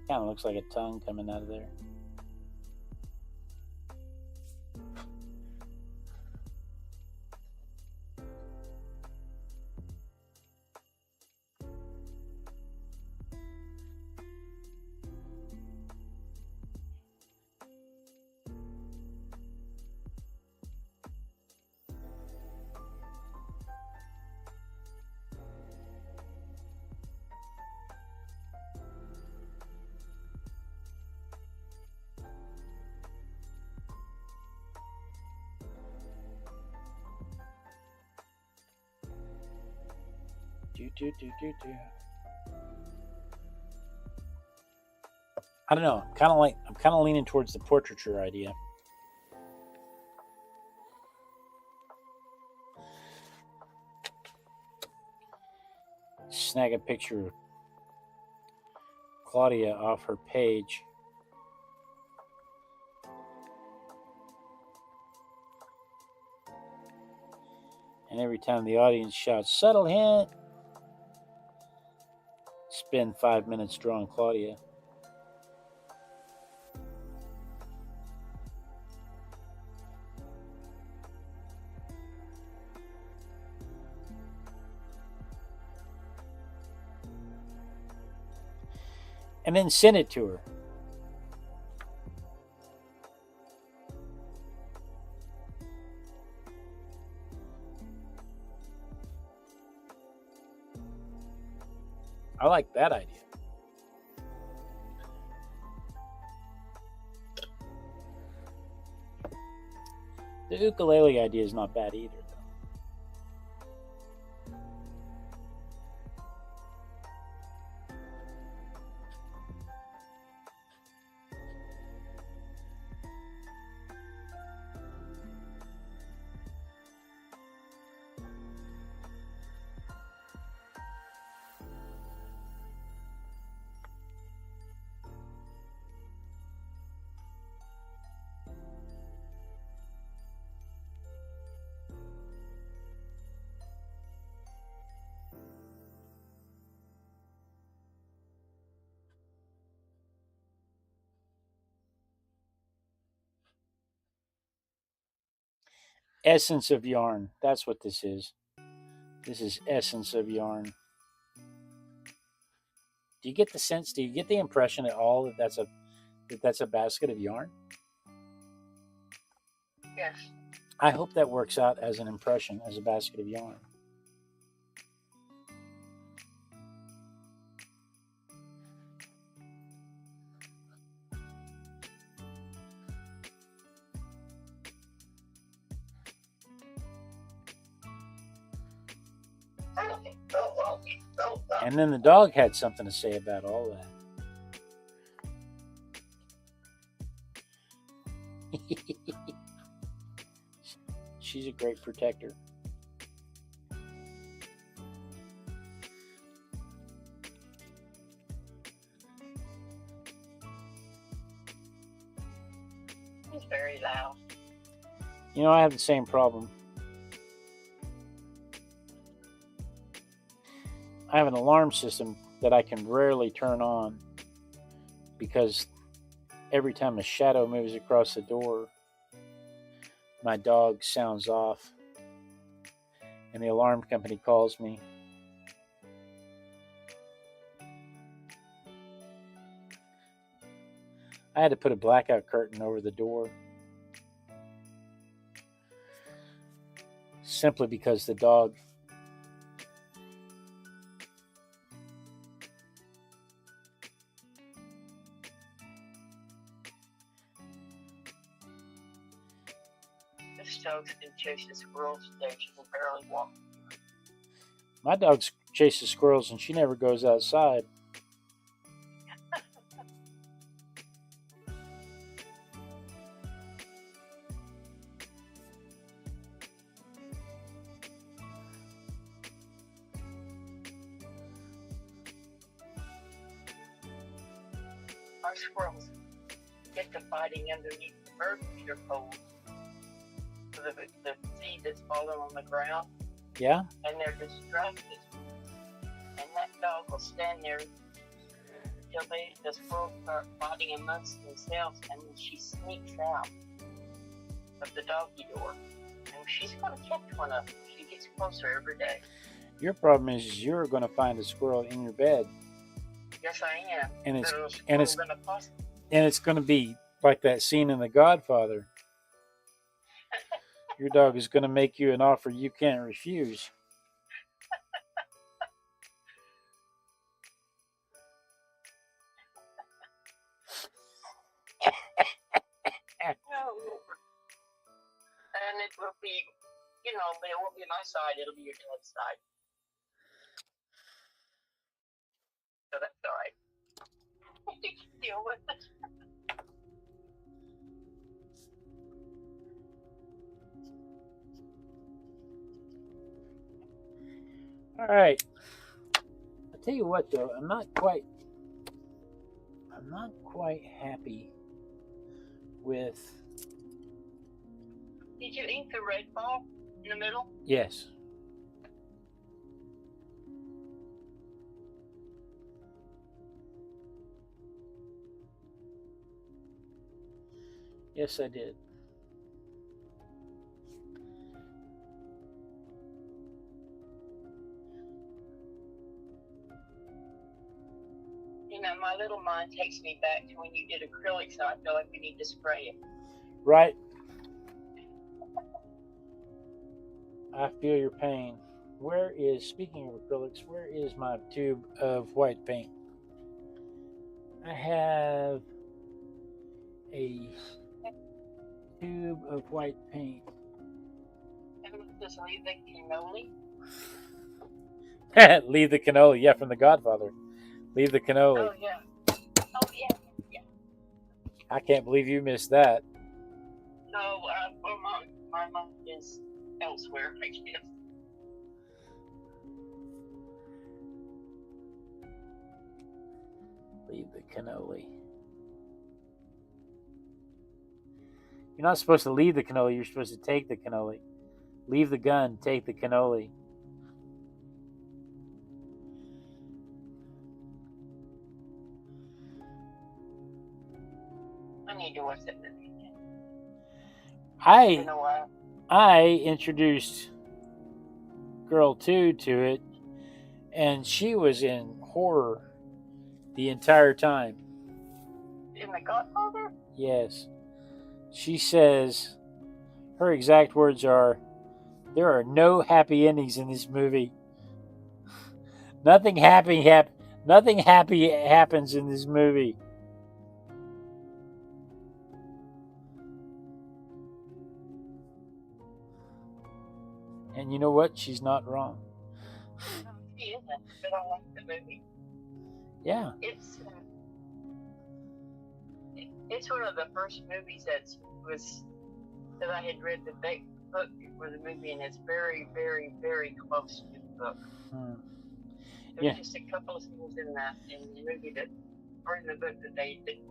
Kind of looks like a tongue coming out of there. I don't know. I'm kind of leaning towards the portraiture idea. Snag a picture of Claudia off her page. And every time the audience shouts, "Subtle hint," spend 5 minutes drawing Claudia. And then send it to her. I like that idea. The ukulele idea is not bad either. Essence of yarn. That's what this is. This is essence of yarn. Do you get the sense? Do you get the impression at all that that's a basket of yarn? Yes. I hope that works out as an impression, as a basket of yarn. And then the dog had something to say about all that. She's a great protector. He's very loud. You know, I have the same problem. I have an alarm system that I can rarely turn on because every time a shadow moves across the door, my dog sounds off and the alarm company calls me. I had to put a blackout curtain over the door simply because the dog This dog can chase the squirrels today. She can barely walk. My dog chases squirrels and she never goes outside. Our squirrels get to fighting underneath the bird feeder poles. So the seed that's falling on the ground. Yeah? And they're distracted. And that dog will stand there until the squirrels start fighting amongst themselves, and then she sneaks out of the doggy door. And she's going to catch one of them. She gets closer every day. Your problem is you're going to find a squirrel in your bed. Yes, I am. And it's going to be like that scene in The Godfather. Your dog is going to make you an offer you can't refuse. And it will be, but it won't be my side. It'll be your dad's side. So that's all right. You can deal with it. All right. I'll tell you what, though, I'm not quite happy with. Did you ink the red ball in the middle? Yes. Yes, I did. My little mind takes me back to when you did acrylics, so I feel like we need to spray it. Right. I feel your pain. Speaking of acrylics, where is my tube of white paint? I have a tube of white paint. And just leave the cannoli? Leave the cannoli, yeah, from The Godfather. Leave the cannoli. Oh, yeah. Oh, yeah. I can't believe you missed that. No, my mind is elsewhere, I guess. Leave the cannoli. You're not supposed to leave the cannoli, you're supposed to take the cannoli. Leave the gun, take the cannoli. I need to watch that movie again. I introduced Girl 2 to it, and she was in horror the entire time. In The Godfather? Yes. She says, her exact words are, there are no happy endings in this movie. Nothing happy happens in this movie. And you know what? She's not wrong. No, she isn't, but I like the movie. Yeah. It's one of the first movies that I had read the book for the movie, and it's very, very, very close to the book. There's just a couple of things in the movie or in the book that they didn't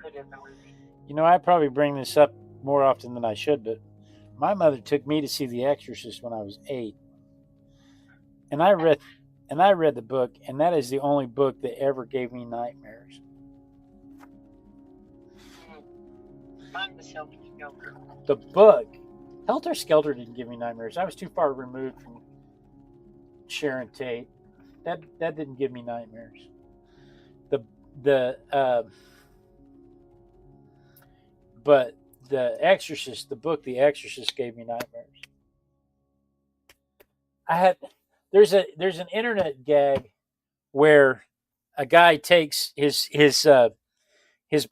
put in the movie. You know, I probably bring this up more often than I should, but my mother took me to see The Exorcist when I was 8. And I read the book, and that is the only book that ever gave me nightmares. Mine was Helter Skelter. The book, Helter Skelter, didn't give me nightmares. I was too far removed from Sharon Tate. That didn't give me nightmares. But The Exorcist, the book The Exorcist, gave me nightmares. There's an internet gag where a guy takes his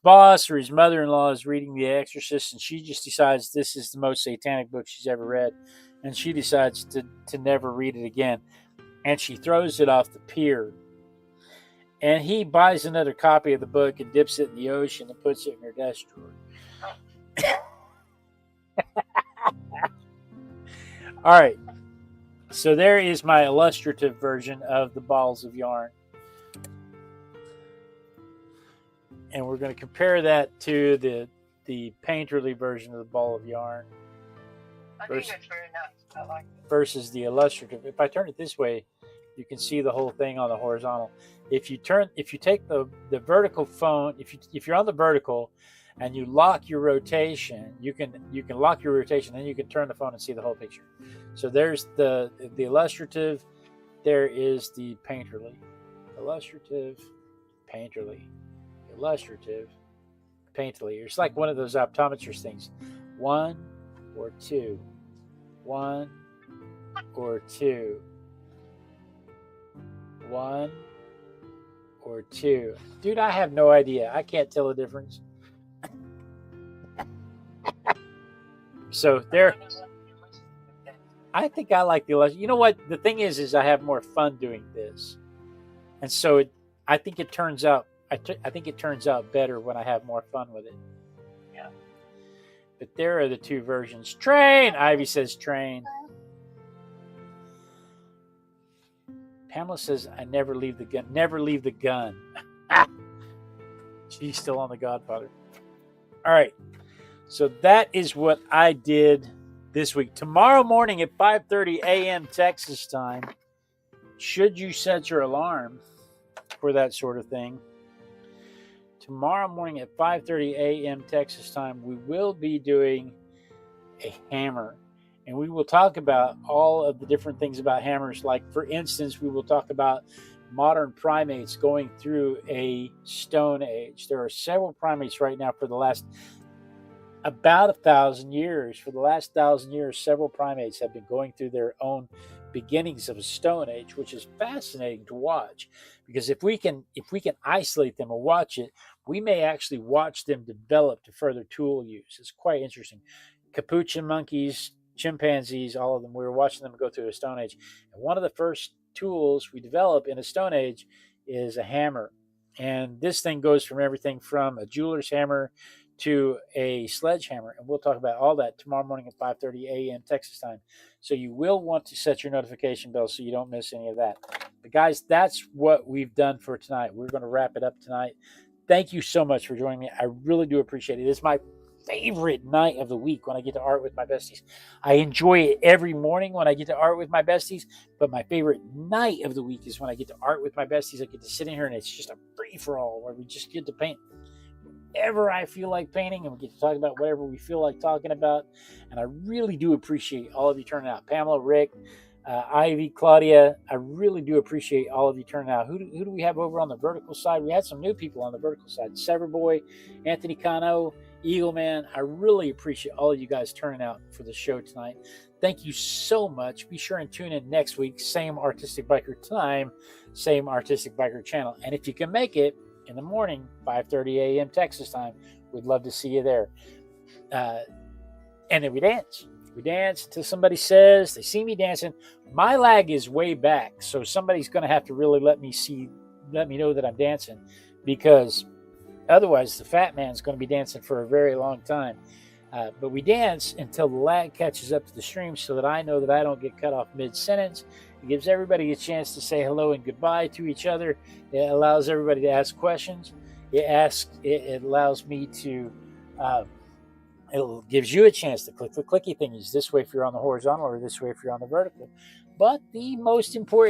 boss or his mother-in-law is reading The Exorcist, and she just decides this is the most satanic book she's ever read, and she decides to never read it again, and she throws it off the pier, and he buys another copy of the book and dips it in the ocean and puts it in her desk drawer. All right, so there is my illustrative version of the balls of yarn. And we're going to compare that to the painterly version of the ball of yarn. I think that's very nice. I like it. Versus the illustrative. If I turn it this way, you can see the whole thing on the horizontal. If you take the vertical phone, if you're on the vertical and you lock your rotation, you can lock your rotation, then you can turn the phone and see the whole picture. So there's the illustrative, there is the painterly. Illustrative, painterly. Illustrative, painterly. It's like one of those optometrist things. 1 or 2. 1 or 2. 1 or 2. Dude, I have no idea. I can't tell the difference. So there, I think I like the illustrative. You know what? The thing is I have more fun doing this. And so I think it turns out better when I have more fun with it. Yeah. But there are the two versions. Train! Ivy says train. Pamela says, I never leave the gun. Never leave the gun. She's still on The Godfather. All right. So that is what I did this week. Tomorrow morning at 5:30 a.m. Texas time, should you set your alarm for that sort of thing, tomorrow morning at 5:30 a.m. Texas time, we will be doing a hammer. And we will talk about all of the different things about hammers. Like, for instance, we will talk about modern primates going through a stone age. There are several primates right now for the last about 1,000 years. For the last 1,000 years, several primates have been going through their own beginnings of a stone age, which is fascinating to watch. Because if we can isolate them and watch it, we may actually watch them develop to further tool use. It's quite interesting. Capuchin monkeys, chimpanzees, all of them, we were watching them go through a stone age. And one of the first tools we develop in a stone age is a hammer. And this thing goes from everything from a jeweler's hammer to a sledgehammer. And we'll talk about all that tomorrow morning at 5:30 a.m. Texas time. So you will want to set your notification bell so you don't miss any of that. But guys, that's what we've done for tonight. We're going to wrap it up tonight. Thank you so much for joining me. I really do appreciate it. It's my favorite night of the week when I get to art with my besties. I enjoy it every morning when I get to art with my besties, but my favorite night of the week is when I get to art with my besties. I get to sit in here and it's just a free-for-all where we just get to paint whatever I feel like painting, and we get to talk about whatever we feel like talking about. And I really do appreciate all of you turning out. Pamela, Rick, Ivy, Claudia, I really do appreciate all of you turning out. Who do we have over on the vertical side? We had some new people on the vertical side. Severboy, Anthony Cano, Eagle Man. I really appreciate all of you guys turning out for the show tonight. Thank you so much. Be sure and tune in next week. Same Artistic Biker time, same Artistic Biker channel. And if you can make it in the morning, 5:30 a.m. Texas time, we'd love to see you there. And then we dance. We dance until somebody says they see me dancing. My lag is way back, so somebody's going to have to really let me know that I'm dancing, because otherwise the fat man's going to be dancing for a very long time. But we dance until the lag catches up to the stream, so that I know that I don't get cut off mid-sentence. It gives everybody a chance to say hello and goodbye to each other. It allows everybody to ask questions. It allows me to... it gives you a chance to click the clicky thingies, this way if you're on the horizontal or this way if you're on the vertical. But the most important